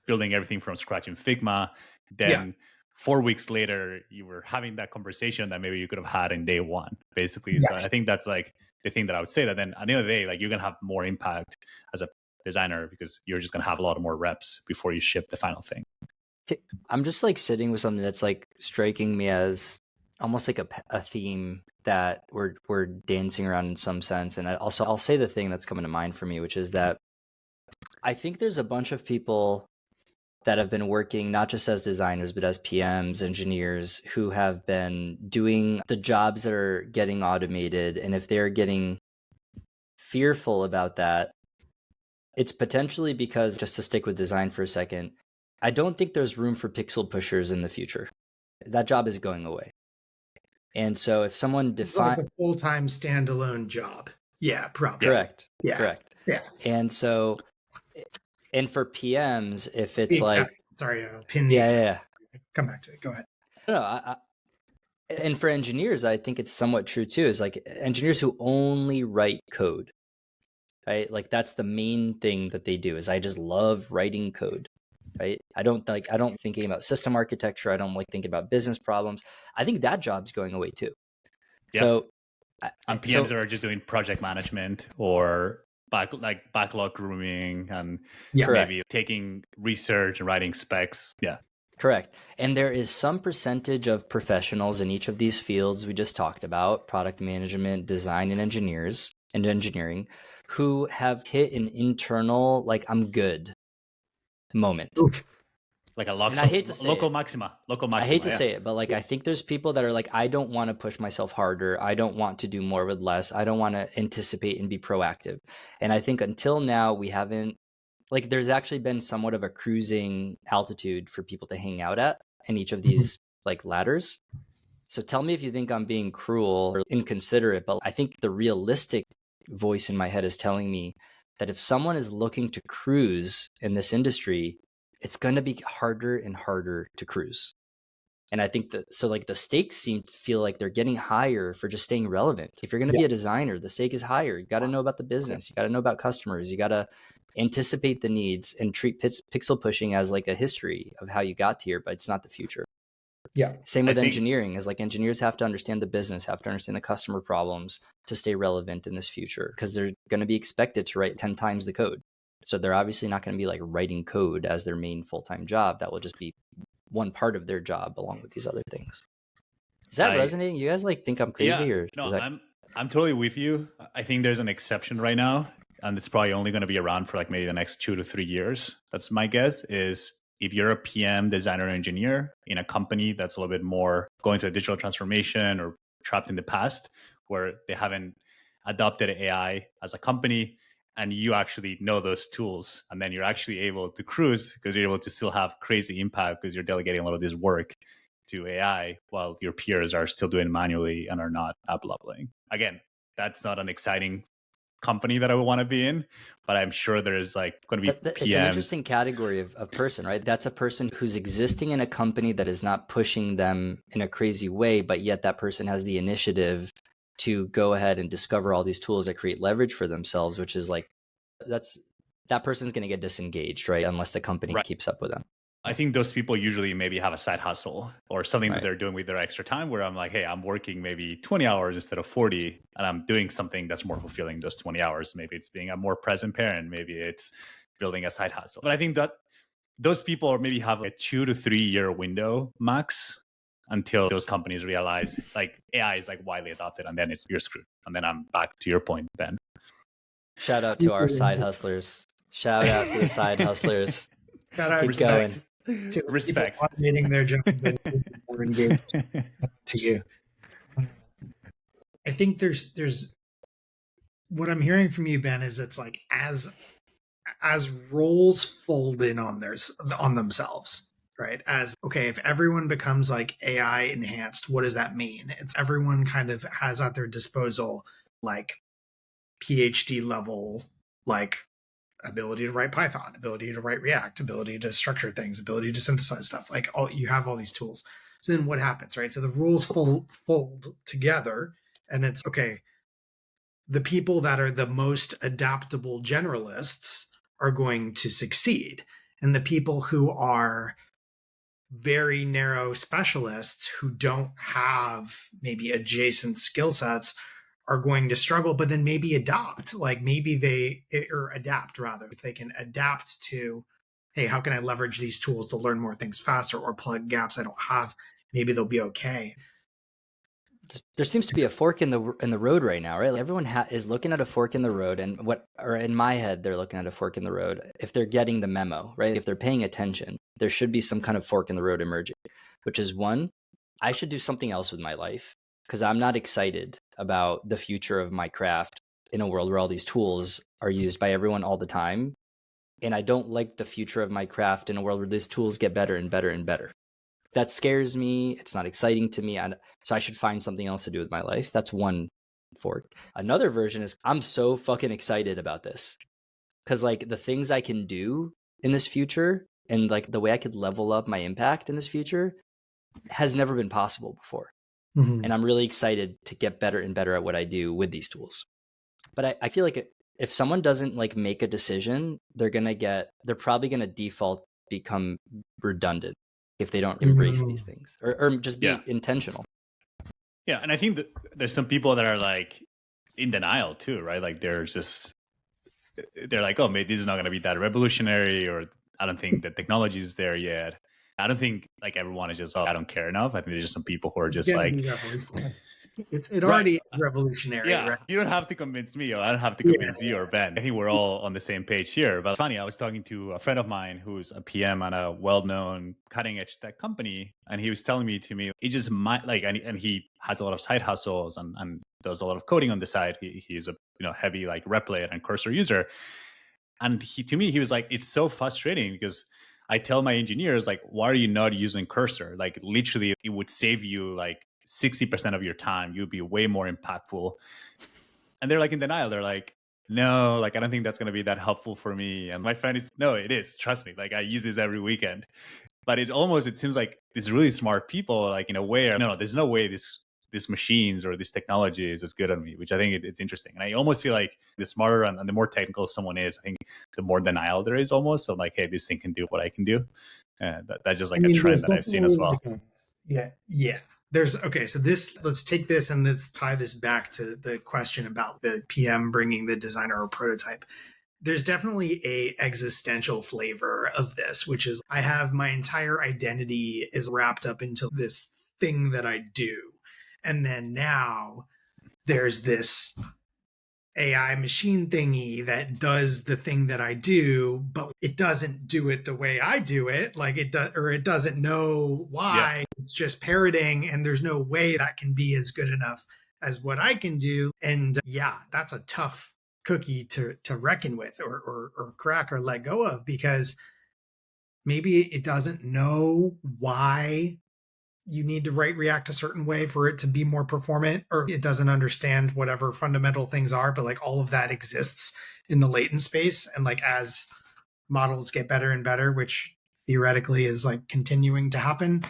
building everything from scratch in Figma. Then 4 weeks later, you were having that conversation that maybe you could have had in day one, basically. Yes. So I think that's like the thing that I would say, that then at the end of the day, like you're going to have more impact as a designer because you're just going to have a lot more reps before you ship the final thing. I'm just like sitting with something that's like striking me as almost like a theme that we're dancing around in some sense. And I'll say the thing that's coming to mind for me, which is that I think there's a bunch of people that have been working not just as designers, but as PMs, engineers, who have been doing the jobs that are getting automated. And if they're getting fearful about that, it's potentially because, just to stick with design for a second, I don't think there's room for pixel pushers in the future. That job is going away. And so if someone defines like a full-time standalone job. Yeah, probably. Correct. Yeah. Correct. Yeah. And so, and for PMs, if it's like, sorry, pin. Yeah. Come back to it. Go ahead. No, and for engineers, I think it's somewhat true too, is like engineers who only write code, right? Like that's the main thing that they do, is I just love writing code, right? I don't thinking about system architecture. I don't like thinking about business problems. I think that job's going away too. Yep. So, and PMs are just doing project management or backlog grooming and maybe taking research and writing specs. Yeah. Correct. And there is some percentage of professionals in each of these fields we just talked about, product management, design, and engineering, who have hit an internal, like, I'm good moment. Oof. Like a local maxima. I hate to say it, but like, I think there's people that are like, I don't want to push myself harder. I don't want to do more with less. I don't want to anticipate and be proactive. And I think until now, we haven't, like, there's actually been somewhat of a cruising altitude for people to hang out at in each of these like ladders. So tell me if you think I'm being cruel or inconsiderate, but I think the realistic voice in my head is telling me that if someone is looking to cruise in this industry, it's going to be harder and harder to cruise. And I think that, so like the stakes seem to feel like they're getting higher for just staying relevant. If you're going to be a designer, the stake is higher. You got to know about the business. You got to know about customers. You got to anticipate the needs and treat pixel pushing as like a history of how you got here, but it's not the future. Yeah. Same with engineering, is like engineers have to understand the business, have to understand the customer problems to stay relevant in this future, because they're going to be expected to write 10 times the code. So they're obviously not going to be like writing code as their main full-time job. That will just be one part of their job along with these other things. Is that resonating? You guys like think I'm crazy? Or no, I'm totally with you. I think there's an exception right now, and it's probably only going to be around for like maybe the next 2 to 3 years. That's my guess, is if you're a PM, designer, engineer in a company that's a little bit more going through a digital transformation or trapped in the past where they haven't adopted AI as a company, and you actually know those tools, and then you're actually able to cruise because you're able to still have crazy impact because you're delegating a lot of this work to AI while your peers are still doing manually and are not up leveling. Again, that's not an exciting company that I would want to be in, but I'm sure there's like going to be PMs. It's an interesting category of person, right? That's a person who's existing in a company that is not pushing them in a crazy way, but yet that person has the initiative to go ahead and discover all these tools that create leverage for themselves, which is like, that person's going to get disengaged, right? Unless the company keeps up with them. I think those people usually maybe have a side hustle or something that they're doing with their extra time where I'm like, hey, I'm working maybe 20 hours instead of 40, and I'm doing something that's more fulfilling those 20 hours. Maybe it's being a more present parent. Maybe it's building a side hustle. But I think that those people maybe have a 2 to 3 year window max until those companies realize like AI is like widely adopted, and then you're screwed. And then I'm back to your point, Ben. Shout out to our side hustlers. Shout out to the side hustlers. Shout out, keep going. To Respect. automating their job and more engaged to you. I think there's what I'm hearing from you, Ben, is it's like as roles fold in on themselves, right? As okay, if everyone becomes like AI enhanced, what does that mean? It's everyone kind of has at their disposal like PhD level, like ability to write Python, ability to write React, ability to structure things, ability to synthesize stuff. Like you have all these tools. So then what happens, right? So the rules fold together, and it's okay. The people that are the most adaptable generalists are going to succeed, and the people who are very narrow specialists who don't have maybe adjacent skill sets are going to struggle, but then maybe adapt. Like maybe adapt rather. If they can adapt to, hey, how can I leverage these tools to learn more things faster or plug gaps I don't have? Maybe they'll be okay. There seems to be a fork in the road right now, right? Like everyone is looking at a fork in the road, and or in my head, they're looking at a fork in the road. If they're getting the memo, right? If they're paying attention, there should be some kind of fork in the road emerging, which is one, I should do something else with my life because I'm not excited about the future of my craft in a world where all these tools are used by everyone all the time. And I don't like the future of my craft in a world where these tools get better and better and better. That scares me. It's not exciting to me. So I should find something else to do with my life. That's one fork. Another version is I'm so fucking excited about this because like the things I can do in this future and like the way I could level up my impact in this future has never been possible before. Mm-hmm. And I'm really excited to get better and better at what I do with these tools. But I feel like if someone doesn't like make a decision, they're probably going to default become redundant if they don't embrace these things or just be intentional. Yeah. And I think that there's some people that are like in denial too, right? Like they're like, oh, maybe this is not going to be that revolutionary, or I don't think the technology is there yet. I don't think like everyone is just, oh, I don't care enough. I think there's just some people who are just like, it already is revolutionary. Yeah, right? You don't have to convince me, or I don't have to convince you or Ben. I think we're all on the same page here. But funny, I was talking to a friend of mine who's a PM at a well-known cutting-edge tech company, and he was telling me he just might like, and he has a lot of side hustles and does a lot of coding on the side. He's a heavy like Replit and Cursor user, and to me he was like, it's so frustrating because I tell my engineers like, why are you not using Cursor? Like literally, it would save you like 60% of your time. You'd be way more impactful. And they're like in denial. They're like, no, like I don't think that's going to be that helpful for me. And my friend is, no, it is. Trust me. Like I use this every weekend. But it seems like these really smart people, like in a way, no, there's no way these machines or this technology is as good on me, which I think it's interesting. And I almost feel like the smarter and the more technical someone is, I think the more denial there is almost. So like, hey, this thing can do what I can do. That's just like a trend that I've seen as well. Yeah. So let's take this and let's tie this back to the question about the PM bringing the designer or prototype. There's definitely a existential flavor of this, which is I have my entire identity is wrapped up into this thing that I do. And then now there's this AI machine thingy that does the thing that I do, but it doesn't do it the way I do it. Like it does, or it doesn't know why. Yeah. It's just parroting, and there's no way that can be as good enough as what I can do. And yeah, that's a tough cookie to reckon with or crack or let go of, because maybe it doesn't know why you need to react a certain way for it to be more performant, or it doesn't understand whatever fundamental things are, but like all of that exists in the latent space. And like as models get better and better, which theoretically is like continuing to happen,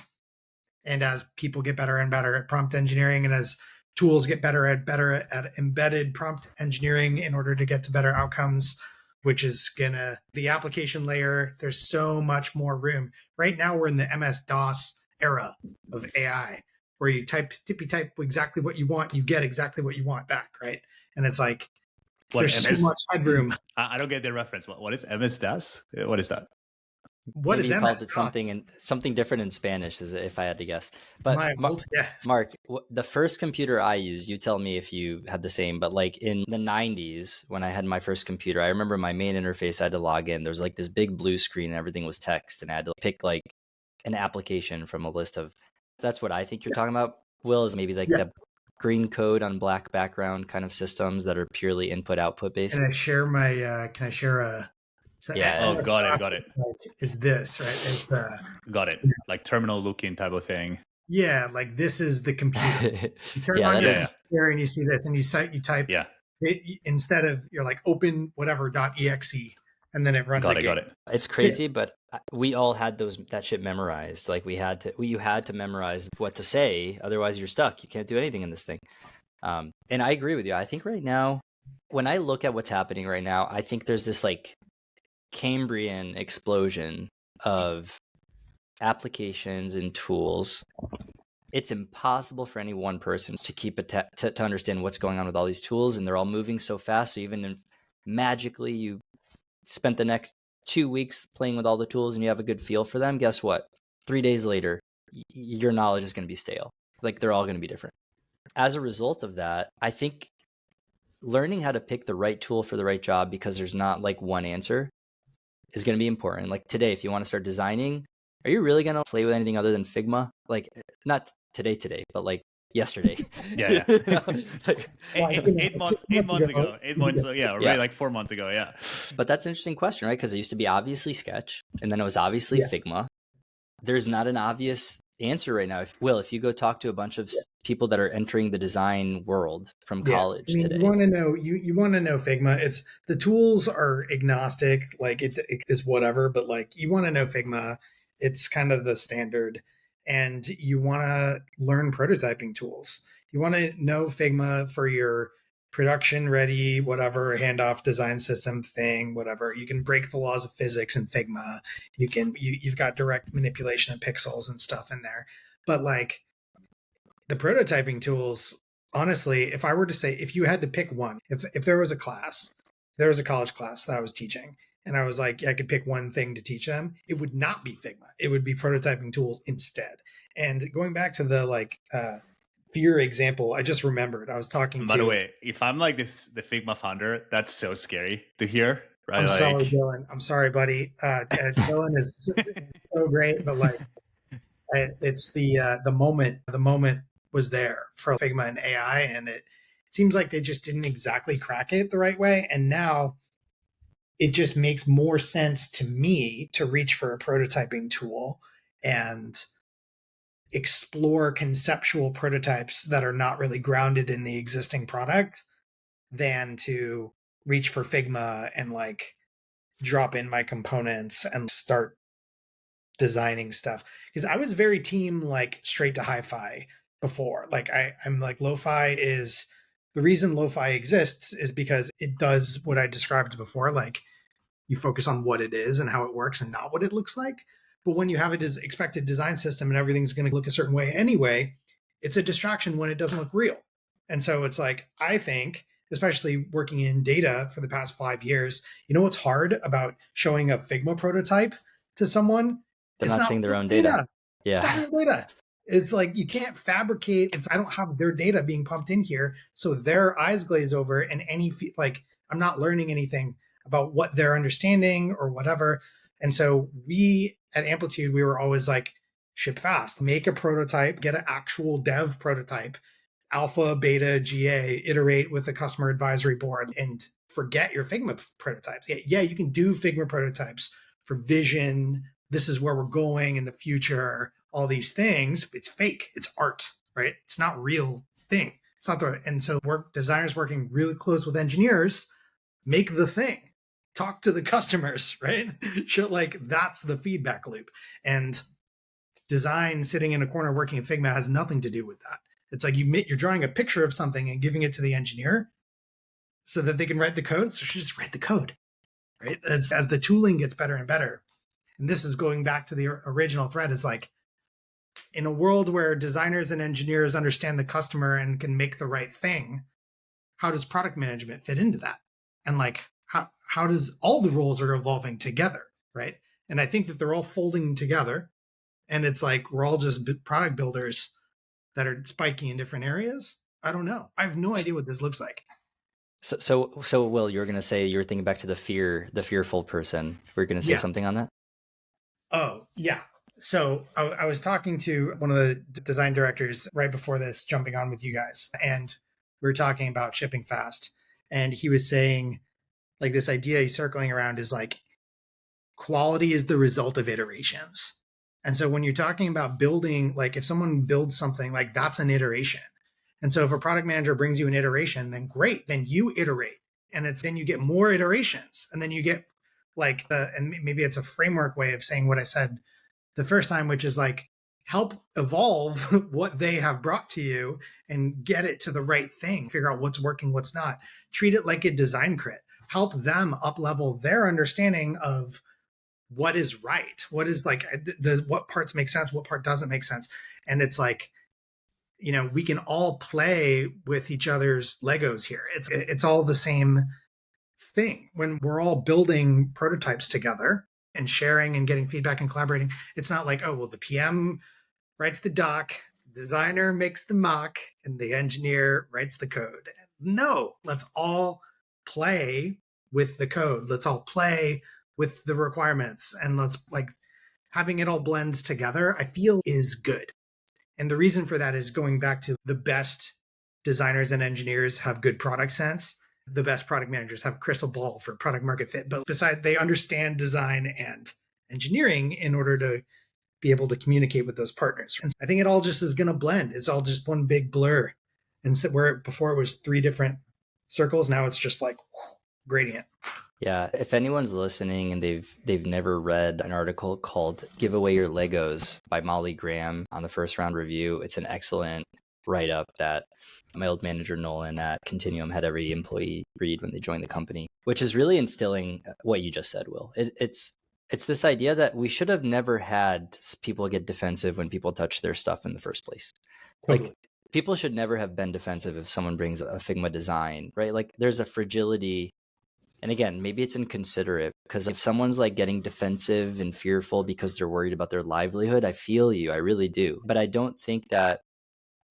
and as people get better and better at prompt engineering, and as tools get better at embedded prompt engineering in order to get to better outcomes, which is gonna the application layer, there's so much more room. Right now we're in the MS-DOS era of AI, where you type exactly what you want, you get exactly what you want back, right? And it's like there's so much headroom. I don't get the reference. What is MS-DOS? What is that? What Maybe is he calls it MS-DOS? something different in Spanish, if I had to guess. But Yeah. Mark, the first computer I used, you tell me if you had the same, but like in the 90s, when I had my first computer, I remember my main interface, I had to log in. There was like this big blue screen and everything was text, and I had to pick like an application from a list of, that's what I think you're talking about, Will, is maybe like the green code on black background kind of systems that are purely input-output based. Can I share a... So Oh, got it. Is this right? It's got it. Like terminal looking type of thing. Yeah, like this is the computer. You turn on your computer and you see this, and you type it, instead of you're like open whatever .exe, and then it runs. Got it. It's crazy, but we all had that shit memorized. Like you had to memorize what to say, otherwise you're stuck. You can't do anything in this thing. And I agree with you. I think right now, when I look at what's happening right now, I think there's this like Cambrian explosion of applications and tools. It's impossible for any one person to keep to understand what's going on with all these tools, and they're all moving so fast. So even if magically you spent the next 2 weeks playing with all the tools and you have a good feel for them, guess what? 3 days later, your knowledge is going to be stale. Like they're all going to be different. As a result of that, I think learning how to pick the right tool for the right job, because there's not like one answer, is going to be important. Like today, if you want to start designing, are you really going to play with anything other than Figma? Like not today, but like yesterday. Yeah. Like 8 months ago. 8 months ago. Yeah. Really like 4 months ago. Yeah. But that's an interesting question, right? Because it used to be obviously Sketch, and then it was obviously Figma. There's not an obvious answer right now. If you go talk to a bunch of people that are entering the design world from college today, you want to know Figma. It's the tools are agnostic, like it is whatever, but like you want to know Figma. It's kind of the standard, and you want to learn prototyping tools. You want to know Figma for your production ready, whatever handoff design system thing, whatever. You can break the laws of physics in Figma. You've got direct manipulation of pixels and stuff in there. But like the prototyping tools, honestly, if I were to say, if you had to pick one, if there was a college class that I was teaching, and I was like, I could pick one thing to teach them, it would not be Figma. It would be prototyping tools instead. And going back to the fear example, I just remembered I was talking By the way, if I'm like the Figma founder, that's so scary to hear. Right? I'm sorry, Dylan. I'm sorry, buddy. Dylan is so great, but like it's the moment. The moment was there for Figma and AI, and it seems like they just didn't exactly crack it the right way. And now it just makes more sense to me to reach for a prototyping tool and explore conceptual prototypes that are not really grounded in the existing product than to reach for Figma and like drop in my components and start designing stuff. Because I was very team like straight to hi-fi before. Like I'm like lo-fi is the reason lo-fi exists is because it does what I described before. Like you focus on what it is and how it works and not what it looks like. But when you have a expected design system and everything's going to look a certain way anyway, it's a distraction when it doesn't look real. And so it's like, I think, especially working in data for the past 5 years, you know what's hard about showing a Figma prototype to someone? They're not seeing their own data. Yeah. It's not real data. It's like you can't fabricate. I don't have their data being pumped in here, so their eyes glaze over, and like I'm not learning anything about what they're understanding or whatever. And so we at Amplitude, we were always like, ship fast, make a prototype, get an actual dev prototype, alpha, beta, GA, iterate with the customer advisory board, and forget your Figma prototypes. Yeah, you can do Figma prototypes for vision. This is where we're going in the future. All these things. It's fake. It's art, right? It's not real thing. It's not the. And so designers working really close with engineers make the thing. Talk to the customers, right? Show like that's the feedback loop. And design sitting in a corner working in Figma has nothing to do with that. It's like you're drawing a picture of something and giving it to the engineer so that they can write the code. So just write the code, right? As the tooling gets better and better. And this is going back to the original thread, is like, in a world where designers and engineers understand the customer and can make the right thing, how does product management fit into that? And like, how does all the roles are evolving together, right? And I think that they're all folding together. And it's like, we're all just product builders that are spiky in different areas. I don't know. I have no idea what this looks like. So Will, you're going to say, you're thinking back to the fearful person. We're going to say something on that? Oh, yeah. So I was talking to one of the design directors right before this, jumping on with you guys, and we were talking about shipping fast. And he was saying, like, this idea he's circling around is like, quality is the result of iterations. And so when you're talking about building, like if someone builds something, like that's an iteration. And so if a product manager brings you an iteration, then great, then you iterate. And then you get more iterations. And then you get like and maybe it's a framework way of saying what I said the first time, which is like, help evolve what they have brought to you and get it to the right thing, figure out what's working, what's not. Treat it like a design crit. Help them up level their understanding of what is right, what is like what parts make sense, what part doesn't make sense. And it's like, we can all play with each other's Legos here. It's all the same thing. When we're all building prototypes together and sharing and getting feedback and collaborating, it's not like, oh, well, the PM writes the doc, the designer makes the mock, and the engineer writes the code. No, let's all play with the code. Let's all play with the requirements, and let's like having it all blend together, I feel is good. And the reason for that is going back to the best designers and engineers have good product sense. The best product managers have crystal ball for product market fit. But besides, they understand design and engineering in order to be able to communicate with those partners. And I think it all just is going to blend. It's all just one big blur. And so where before it was 3 different circles, now it's just like gradient. Yeah, if anyone's listening and they've never read an article called "Give Away Your Legos" by Molly Graham on the First Round Review, it's an excellent write-up that my old manager Nolan at Continuum had every employee read when they joined the company, which is really instilling what you just said, Will. It's this idea that we should have never had people get defensive when people touch their stuff in the first place. Totally. Like, people should never have been defensive if someone brings a Figma design, right? Like, there's a fragility. And again, maybe it's inconsiderate, because if someone's like getting defensive and fearful because they're worried about their livelihood, I feel you, I really do. But I don't think that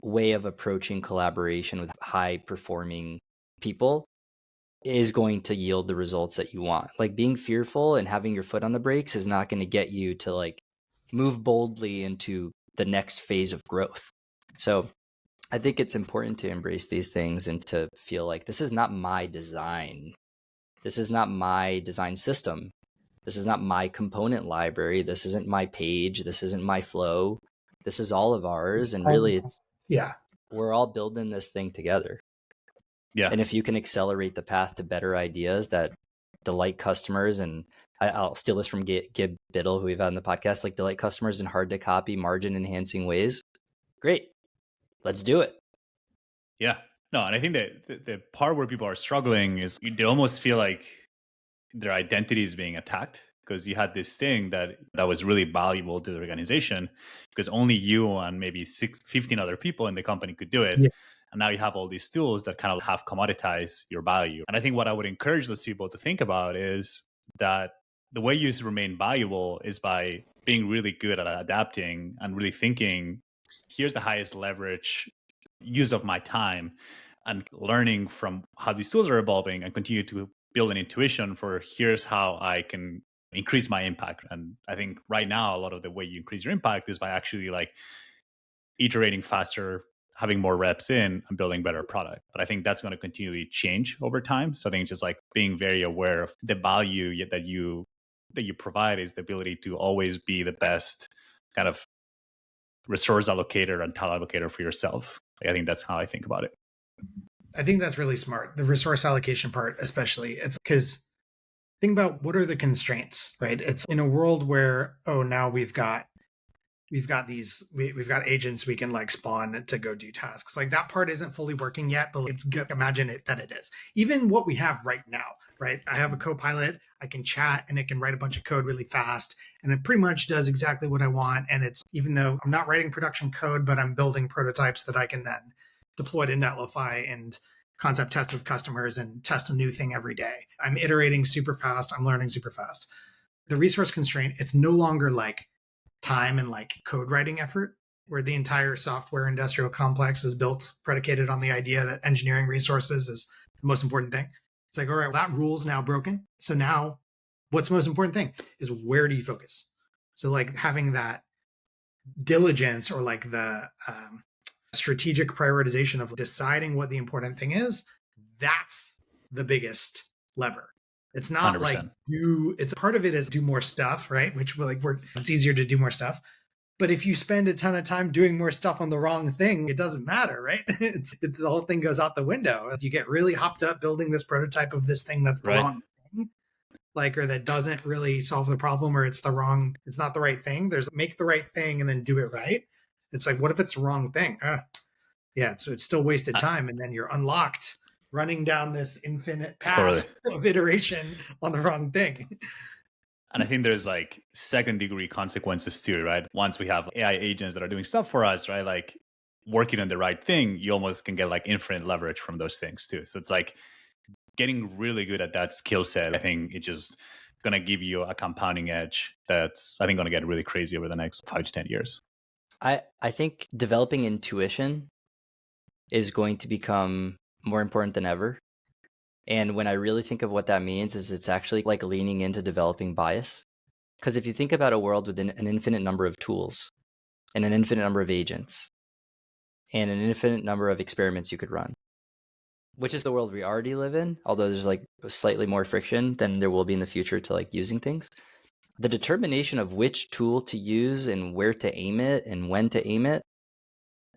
way of approaching collaboration with high performing people is going to yield the results that you want. Like, being fearful and having your foot on the brakes is not going to get you to like move boldly into the next phase of growth. So I think it's important to embrace these things and to feel like, this is not my design. This is not my design system. This is not my component library. This isn't my page. This isn't my flow. This is all of ours. And really, we're all building this thing together. Yeah. And if you can accelerate the path to better ideas that delight customers, and I'll steal this from Gib Biddle, who we've had on the podcast, like delight customers in hard to copy, margin enhancing ways. Great. Let's do it. Yeah. No, and I think that the part where people are struggling is they almost feel like their identity is being attacked, because you had this thing that was really valuable to the organization because only you and maybe 15 other people in the company could do it. Yeah. And now you have all these tools that kind of have commoditized your value. And I think what I would encourage those people to think about is that the way you remain valuable is by being really good at adapting and really thinking here's the highest leverage use of my time, and learning from how these tools are evolving and continue to build an intuition for here's how I can increase my impact. And I think right now, a lot of the way you increase your impact is by actually like iterating faster, having more reps in, and building better product. But I think that's going to continually change over time. So I think it's just like being very aware of the value that you provide is the ability to always be the best kind of resource allocator and talent allocator for yourself. I think that's how I think about it. I think that's really smart. The resource allocation part, especially, it's because think about what are the constraints, right? It's in a world where, now we've got agents we can like spawn to go do tasks. Like that part isn't fully working yet, but it's good. Imagine it that it is. Even what we have right now, right? I have a Copilot, I can chat and it can write a bunch of code really fast. And it pretty much does exactly what I want. And it's, even though I'm not writing production code, but I'm building prototypes that I can then deploy to Netlify and concept test with customers and test a new thing every day. I'm iterating super fast. I'm learning super fast. The resource constraint, it's no longer like time and like code writing effort, where the entire software industrial complex is built predicated on the idea that engineering resources is the most important thing. It's like, all right, that rule's now broken. So now what's the most important thing is where do you focus? So like having that diligence or like the strategic prioritization of deciding what the important thing is, that's the biggest lever. It's not 100%. Like it's part of it is do more stuff, right? Which it's easier to do more stuff. But if you spend a ton of time doing more stuff on the wrong thing, it doesn't matter, right? The whole thing goes out the window. You get really hopped up building this prototype of this thing that's the wrong thing, like, or that doesn't really solve the problem, or it's not the right thing. There's make the right thing and then do it right. It's like, what if it's the wrong thing? Yeah, so it's still wasted time, and then you're unlocked running down this infinite path of iteration on the wrong thing. And I think there's like second degree consequences too, right? Once we have AI agents that are doing stuff for us, right? Like working on the right thing, you almost can get like infinite leverage from those things too. So it's like getting really good at that skill set. I think it's just going to give you a compounding edge that's, I think, going to get really crazy over the next 5 to 10 years. I think developing intuition is going to become more important than ever. And when I really think of what that means is it's actually like leaning into developing bias. Because if you think about a world with an infinite number of tools and an infinite number of agents and an infinite number of experiments you could run, which is the world we already live in, although there's like slightly more friction than there will be in the future to like using things, the determination of which tool to use and where to aim it and when to aim it,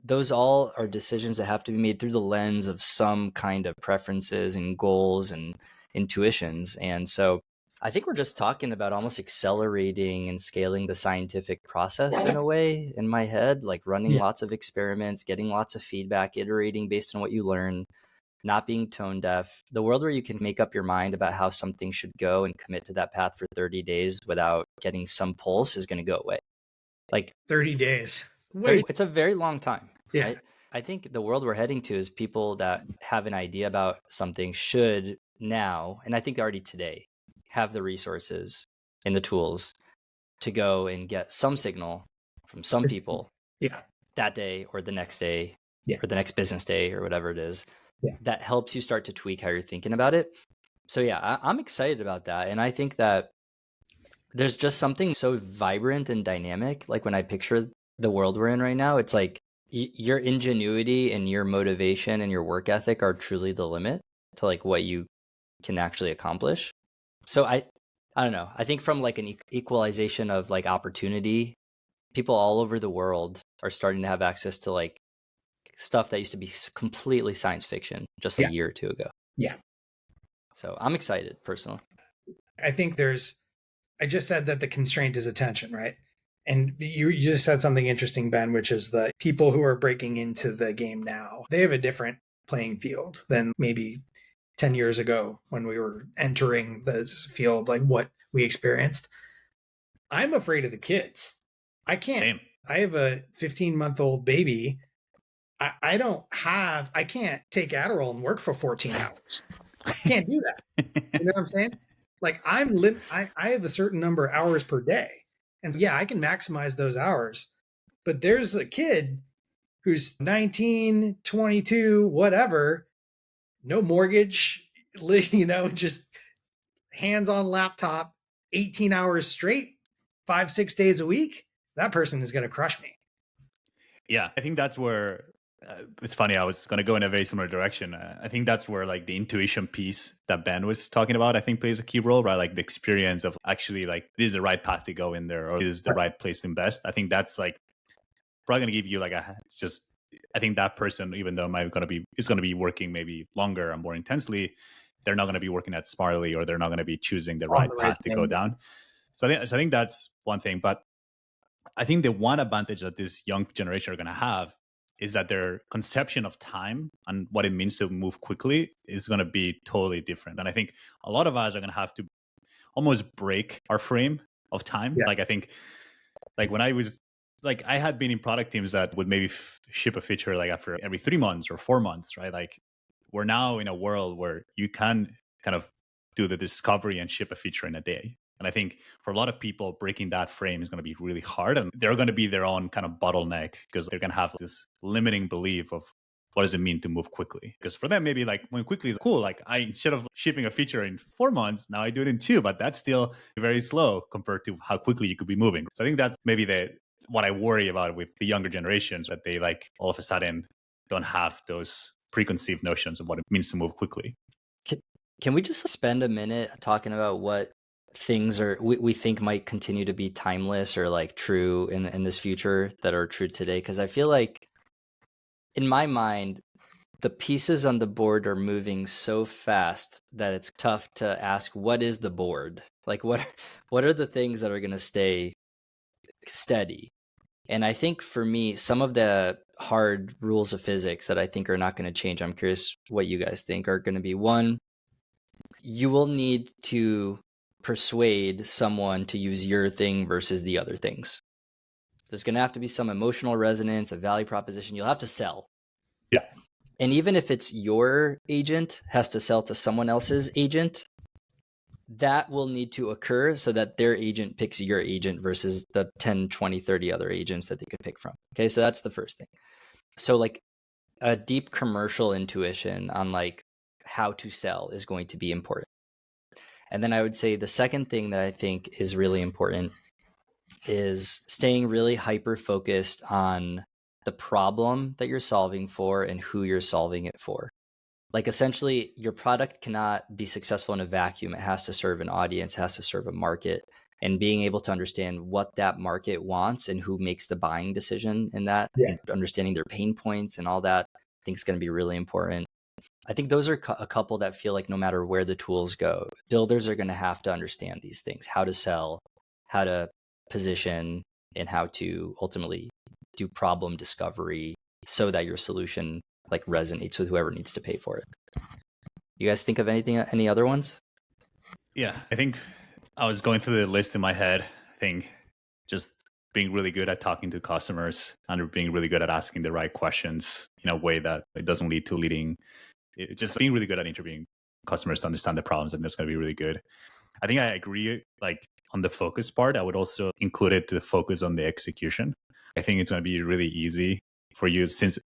those all are decisions that have to be made through the lens of some kind of preferences and goals and intuitions. And so I think we're just talking about almost accelerating and scaling the scientific process in a way in my head, like running lots of experiments, getting lots of feedback, iterating based on what you learn, not being tone deaf. The world where you can make up your mind about how something should go and commit to that path for 30 days without getting some pulse is going to go away. Like 30 days. 30, it's a very long time. Yeah. Right? I think the world we're heading to is people that have an idea about something should now, and I think already today, have the resources and the tools to go and get some signal from some people that day or the next day or the next business day or whatever it is that helps you start to tweak how you're thinking about it. So I'm excited about that. And I think that there's just something so vibrant and dynamic. Like when I picture the world we're in right now, it's like your ingenuity and your motivation and your work ethic are truly the limit to like what you can actually accomplish. So I don't know. I think from like an equalization of like opportunity, people all over the world are starting to have access to like stuff that used to be completely science fiction just a year or two ago. Yeah. So I'm excited personally. I think I just said that the constraint is attention, right? And you just said something interesting, Ben, which is the people who are breaking into the game now, they have a different playing field than maybe 10 years ago when we were entering the field, like what we experienced. I'm afraid of the kids. I can't a 15-month-old baby. I can't take Adderall and work for 14 hours. I can't do that. You know what I'm saying? Like I have a certain number of hours per day. And I can maximize those hours. But there's a kid who's 19, 22, whatever, no mortgage, just hands on laptop, 18 hours straight, 5-6 days a week, that person is going to crush me. Yeah, I think that's where it's funny. I was going to go in a very similar direction. I think that's where like the intuition piece that Ben was talking about, I think plays a key role, right? Like the experience of actually like this is the right path to go in there, or this is the right place to invest. I think that's like probably going to give you like I think that person, even though is going to be working maybe longer and more intensely, they're not going to be working that smartly, or they're not going to be choosing the right path to go down. So I think that's one thing. But I think the one advantage that this young generation are going to have is that their conception of time and what it means to move quickly is going to be totally different. And I think a lot of us are going to have to almost break our frame of time. Yeah. Like I think, like when I was like, I had been in product teams that would maybe ship a feature like after every 3 months or 4 months, right? Like we're now in a world where you can kind of do the discovery and ship a feature in a day. And I think for a lot of people, breaking that frame is going to be really hard. And they're going to be their own kind of bottleneck because they're going to have this limiting belief of what does it mean to move quickly? Because for them, maybe like when quickly is cool, like instead of shipping a feature in 4 months, now I do it in 2, but that's still very slow compared to how quickly you could be moving. So I think that's maybe what I worry about with the younger generations, that they like all of a sudden don't have those preconceived notions of what it means to move quickly. Can we just spend a minute talking about what things we think might continue to be timeless or like true in this future that are true today? Because I feel like in my mind, the pieces on the board are moving so fast that it's tough to ask, what is the board? Like what are the things that are going to stay steady? And I think for me, some of the hard rules of physics that I think are not going to change, I'm curious what you guys think, are going to be: one, you will need to persuade someone to use your thing versus the other things. There's going to have to be some emotional resonance, a value proposition. You'll have to sell. Yeah. And even if it's your agent has to sell to someone else's agent, that will need to occur so that their agent picks your agent versus the 10, 20, 30 other agents that they could pick from. Okay, so that's the first thing. So like a deep commercial intuition on like how to sell is going to be important. And then I would say the second thing that I think is really important is staying really hyper focused on the problem that you're solving for and who you're solving it for. Like essentially, your product cannot be successful in a vacuum. It has to serve an audience, it has to serve a market, and being able to understand what that market wants and who makes the buying decision in that, and understanding their pain points and all that, I think is going to be really important. I think those are a couple that feel like no matter where the tools go, builders are going to have to understand these things: how to sell, how to position, and how to ultimately do problem discovery so that your solution like resonates with whoever needs to pay for it. You guys think of any other ones? Yeah, I think I was going through the list in my head. I think just being really good at talking to customers and being really good at asking the right questions in a way that it doesn't lead to just being really good at interviewing customers to understand the problems, and that's going to be really good. I think I agree, like on the focus part, I would also include it to focus on the execution. I think it's going to be really easy for you, since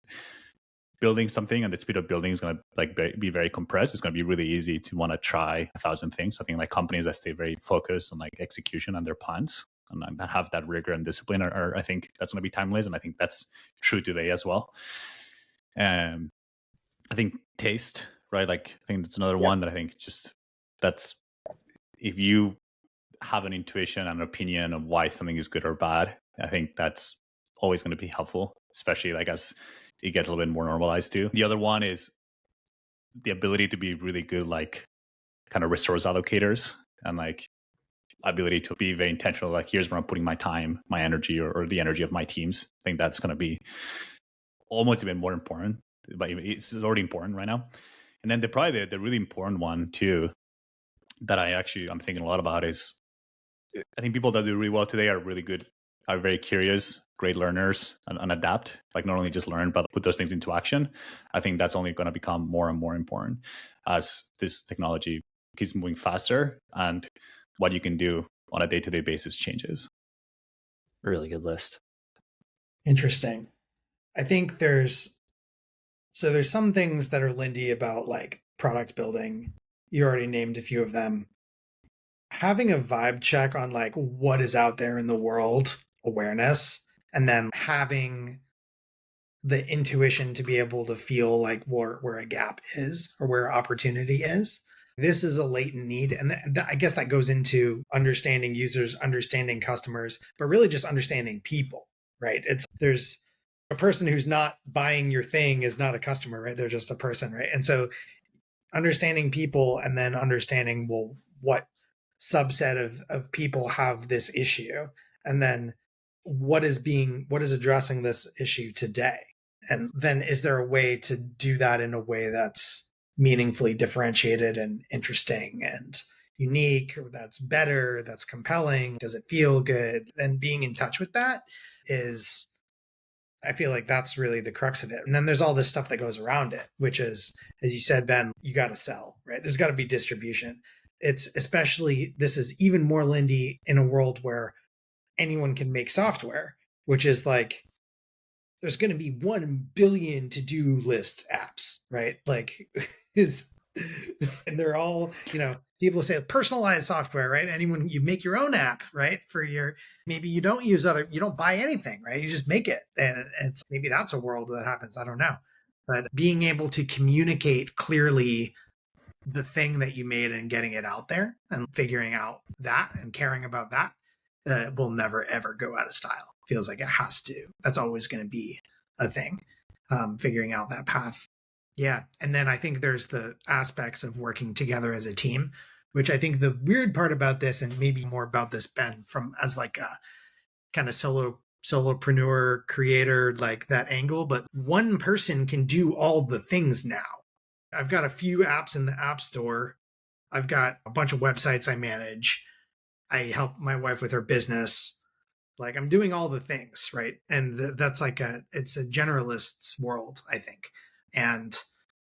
building something and the speed of building is going to like be very compressed. It's going to be really easy to want to try 1,000 things. I think like companies that stay very focused on like execution and their plans and have that rigor and discipline are I think that's going to be timeless, and I think that's true today as well. I think taste, right? Like I think that's another one that I think that's if you have an intuition and an opinion of why something is good or bad, I think that's always going to be helpful, especially like as it gets a little bit more normalized too. The other one is the ability to be really good, like kind of resource allocators, and like ability to be very intentional. Like here's where I'm putting my time, my energy, or the energy of my teams. I think that's going to be almost even more important, but it's already important right now. And then probably the really important one too, that I'm thinking a lot about is, I think people that do really well today are very curious, great learners, and adapt. Like not only just learn, but put those things into action. I think that's only going to become more and more important as this technology keeps moving faster and what you can do on a day-to-day basis changes. Really good list. Interesting. I think there's some things that are Lindy about like product building. You already named a few of them. Having a vibe check on like what is out there in the world, awareness, and then having the intuition to be able to feel like where a gap is or where opportunity is. This is a latent need. And I guess that goes into understanding users, understanding customers, but really just understanding people, right? There's a person who's not buying your thing is not a customer, right? They're just a person, right? And so understanding people and then understanding, well, what subset of people have this issue, and then what is addressing this issue today, and then is there a way to do that in a way that's meaningfully differentiated and interesting and unique, or that's better, that's compelling, does it feel good? And being in touch with that is, I feel like that's really the crux of it. And then there's all this stuff that goes around it, which is, as you said, Ben, you got to sell, right? There's got to be distribution. It's especially, this is even more Lindy in a world where anyone can make software, which is like, there's going to be 1 billion to-do list apps, right? Like, and they're all, people say personalized software, right? Anyone, you make your own app, right? Maybe you don't you don't buy anything, right? You just make it. And maybe that's a world that happens. I don't know. But being able to communicate clearly the thing that you made and getting it out there and figuring out that and caring about that will never, ever go out of style. Feels like it has to. That's always going to be a thing, figuring out that path. Yeah. And then I think there's the aspects of working together as a team, which I think the weird part about this, and maybe more about this, Ben, from as like a kind of solopreneur creator, like that angle, but one person can do all the things now. I've got a few apps in the App Store. I've got a bunch of websites I manage. I help my wife with her business. Like, I'm doing all the things, right? And that's like it's a generalist's world, I think.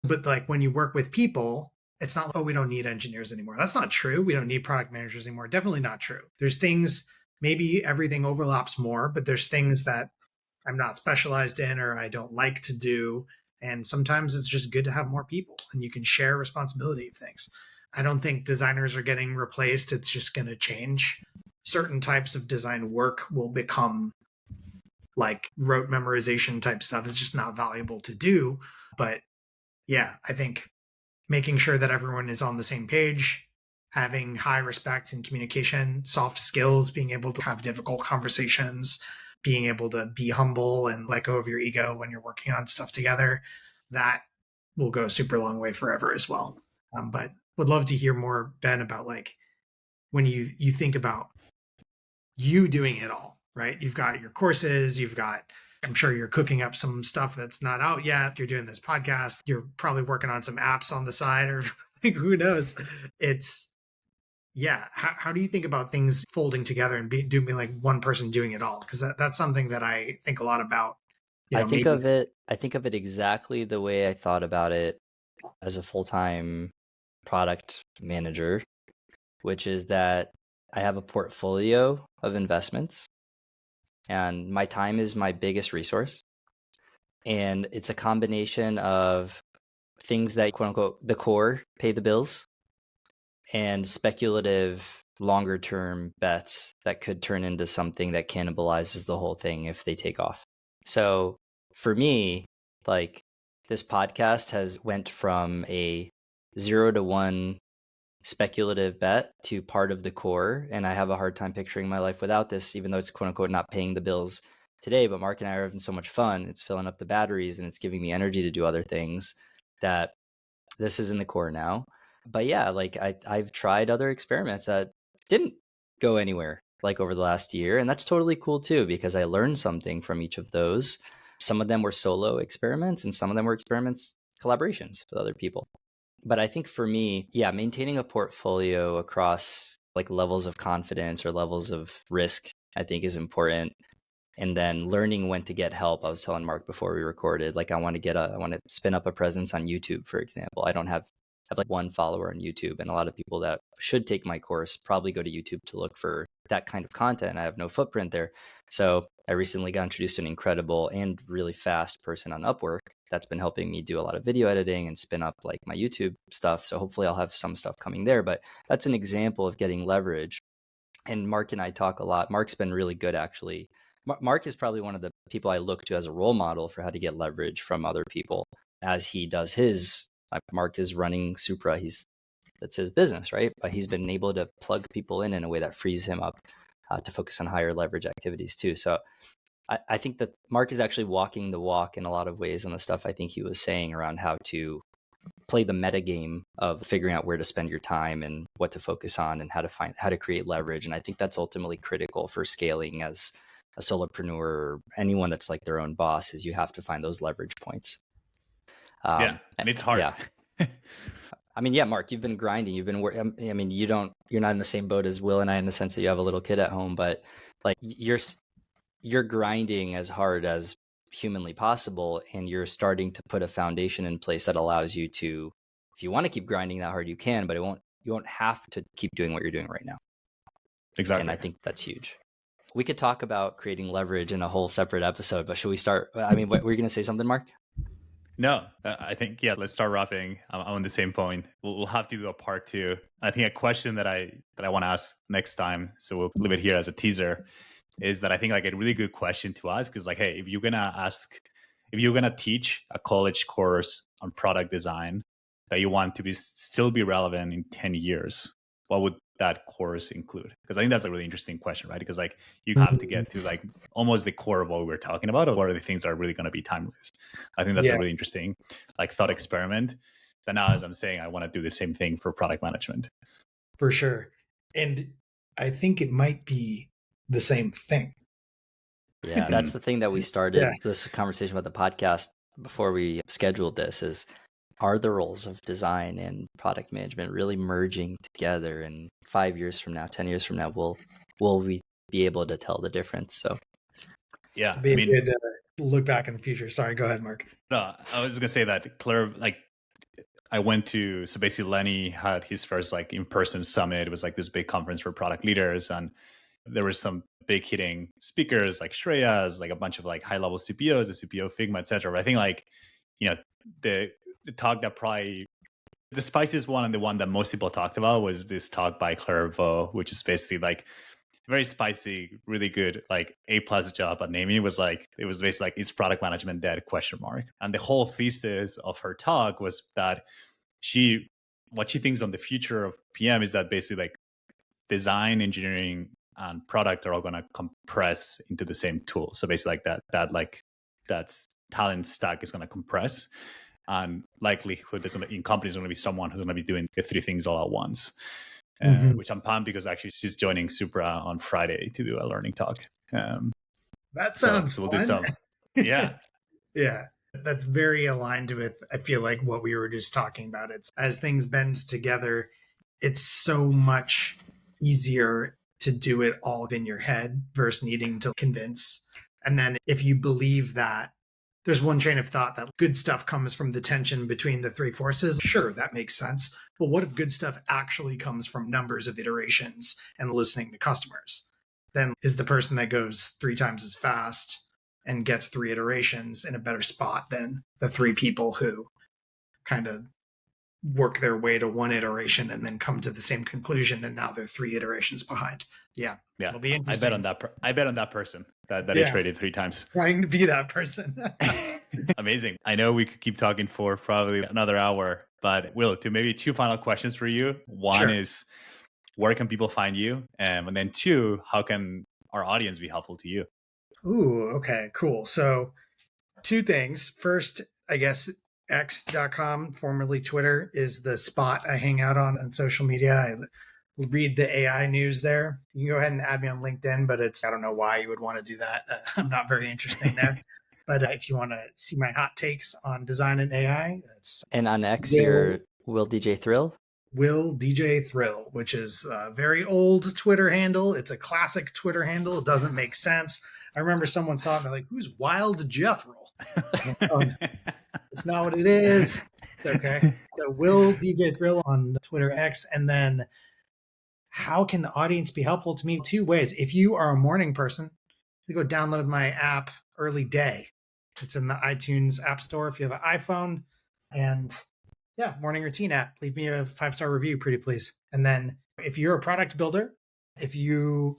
But like when you work with people, it's not, oh, we don't need engineers anymore. That's not true. We don't need product managers anymore. Definitely not true. There's things, maybe everything overlaps more, but there's things that I'm not specialized in or I don't like to do. And sometimes it's just good to have more people and you can share responsibility of things. I don't think designers are getting replaced. It's just going to change. Certain types of design work will become like rote memorization type stuff. It's just not valuable to do. But yeah, I think making sure that everyone is on the same page, having high respect and communication, soft skills, being able to have difficult conversations, being able to be humble and let go of your ego when you're working on stuff together, that will go a super long way forever as well. But would love to hear more, Ben, about like when you think about you doing it all, right? You've got your courses, I'm sure you're cooking up some stuff that's not out yet. You're doing this podcast. You're probably working on some apps on the side, or like, who knows? How do you think about things folding together and doing like one person doing it all? Because that's something that I think a lot about. I think of it exactly the way I thought about it as a full-time product manager, which is that I have a portfolio of investments and my time is my biggest resource. And it's a combination of things that, quote unquote, the core pay the bills, and speculative longer term bets that could turn into something that cannibalizes the whole thing if they take off. So for me, like, this podcast has went from a 0 to 1 speculative bet to part of the core. And I have a hard time picturing my life without this, even though it's, quote unquote, not paying the bills today. But Mark and I are having so much fun. It's filling up the batteries and it's giving me energy to do other things, that this is in the core now. But yeah, like I've tried other experiments that didn't go anywhere like over the last year. And that's totally cool too, because I learned something from each of those. Some of them were solo experiments and some of them were collaborations with other people. But I think for me, yeah, maintaining a portfolio across like levels of confidence or levels of risk, I think is important. And then learning when to get help. I was telling Mark before we recorded, like I want to spin up a presence on YouTube, for example. I don't have like one follower on YouTube, and a lot of people that should take my course probably go to YouTube to look for that kind of content. I have no footprint there. So I recently got introduced to an incredible and really fast person on Upwork that's been helping me do a lot of video editing and spin up like my YouTube stuff. So hopefully I'll have some stuff coming there, but that's an example of getting leverage. And Marc and I talk a lot. Marc's been really good, actually. Marc is probably one of the people I look to as a role model for how to get leverage from other people as he does his. Marc is running Supra. That's his business, right? But he's been able to plug people in a way that frees him up to focus on higher leverage activities too. So I think that Marc is actually walking the walk in a lot of ways on the stuff I think he was saying around how to play the meta game of figuring out where to spend your time and what to focus on and how to create leverage. And I think that's ultimately critical for scaling as a solopreneur or anyone that's like their own boss, is you have to find those leverage points. And it's hard. Yeah. I mean, yeah, Marc, you've been grinding. You've been working. I mean, you're not in the same boat as Will and I in the sense that you have a little kid at home, but like you're grinding as hard as humanly possible, and you're starting to put a foundation in place that allows you to, if you want to keep grinding that hard, you can, but you won't have to keep doing what you're doing right now. Exactly. And I think that's huge. We could talk about creating leverage in a whole separate episode, but should we start? I mean, were you going to say something, Marc? No, I think, let's start wrapping. I'm on the same point. We'll have to do a part 2. I think a question that I want to ask next time, so we'll leave it here as a teaser, is that I think like a really good question to ask is like, hey, if you're going to teach a college course on product design that you want to still be relevant in 10 years, what would that course include? Because I think that's a really interesting question, right? Because like you have to get to like almost the core of what we were talking about, or what are the things that are really going to be timeless. I think that's a really interesting like thought experiment. That now, as I'm saying, I want to do the same thing for product management. For sure. And I think it might be the same thing. Yeah, that's the thing that we started this conversation about the podcast before we scheduled this is, are the roles of design and product management really merging together? And 5 years from now, 10 years from now, will we be able to tell the difference? So yeah, I mean, good look back in the future. Sorry, go ahead, Marc. No, I was gonna say that Claire, like I went to, so basically Lenny had his first like in-person summit. It was like this big conference for product leaders, and there were some big hitting speakers like Shreyas, like a bunch of like high level CPOs, the CPO Figma, etc. But I think like, the talk that probably the spiciest one and the one that most people talked about was this talk by Claire Vaux, which is basically like very spicy, really good, like A+ job at naming. It was basically like, is product management dead? ? And the whole thesis of her talk was that what she thinks on the future of PM is that basically like design, engineering, and product are all going to compress into the same tool. So basically like that talent stack is going to compress, and likelihood in companies going to be someone who's going to be doing the 3 things all at once. Which I'm pumped because actually she's joining Supra on Friday to do a learning talk. That sounds so we'll fun. do some. Yeah. Yeah. That's very aligned with, I feel like, what we were just talking about. It's as things bend together, it's so much easier to do it all in your head versus needing to convince. And then if you believe that there's one train of thought that good stuff comes from the tension between the 3 forces, sure, that makes sense. But what if good stuff actually comes from numbers of iterations and listening to customers? Then is the person that goes 3 times as fast and gets 3 iterations in a better spot than the 3 people who kind of work their way to 1 iteration and then come to the same conclusion, and now they're 3 iterations behind. Yeah. It'll be interesting. I bet on that person that iterated 3 times. Trying to be that person. Amazing. I know we could keep talking for probably another hour, but Will, to maybe 2 final questions for you. One is, where can people find you? And then 2, how can our audience be helpful to you? Ooh, okay, cool. So 2 things. First, I guess x.com, formerly Twitter, is the spot I hang out on social media. I read the AI news there. You can go ahead and add me on LinkedIn, but I don't know why you would want to do that. I'm not very interesting there. But if you want to see my hot takes on design and AI, and on X, you're Will DJ Thrill? Will DJ Thrill, which is a very old Twitter handle. It's a classic Twitter handle. It doesn't make sense. I remember someone saw it and they're like, who's Wild Jethro? It's not what it is. It's okay. So Will DJ Thrill on Twitter X. And then how can the audience be helpful to me? Two ways. If you are a morning person, you go download my app Early Day. It's in the iTunes App Store if you have an iPhone. And yeah, morning routine app. Leave me a 5-star review, pretty please. And then if you're a product builder, if you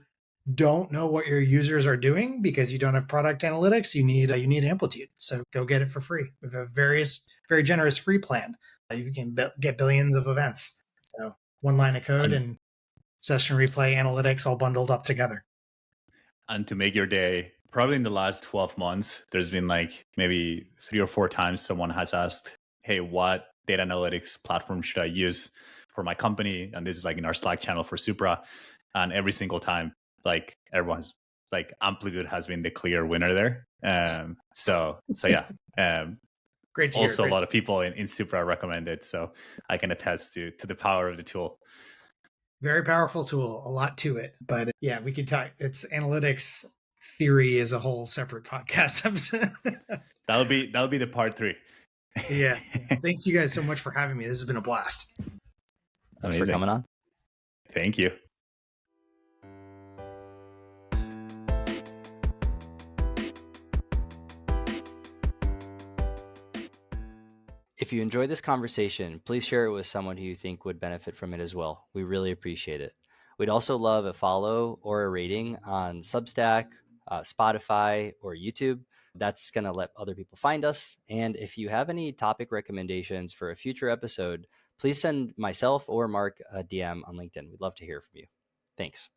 don't know what your users are doing because you don't have product analytics, you need Amplitude. So go get it for free. We have a very generous free plan. You can get billions of events. So one line of code and session replay analytics all bundled up together. And to make your day, probably in the last 12 months, there's been like maybe 3 or 4 times someone has asked, hey, what data analytics platform should I use for my company? And this is like in our Slack channel for Supra. And every single time, like everyone's like Amplitude has been the clear winner there. So yeah. Great to hear. Also, a lot of people in Supra recommend it. So I can attest to the power of the tool. Very powerful tool, a lot to it. But yeah, we could talk. It's analytics theory is a whole separate podcast episode. That'll be the part 3. Yeah. Thanks you guys so much for having me. This has been a blast. Thanks for coming on. Thank you. If you enjoyed this conversation, please share it with someone who you think would benefit from it as well. We really appreciate it. We'd also love a follow or a rating on Substack, Spotify, or YouTube. That's going to let other people find us. And if you have any topic recommendations for a future episode, please send myself or Mark a DM on LinkedIn. We'd love to hear from you. Thanks.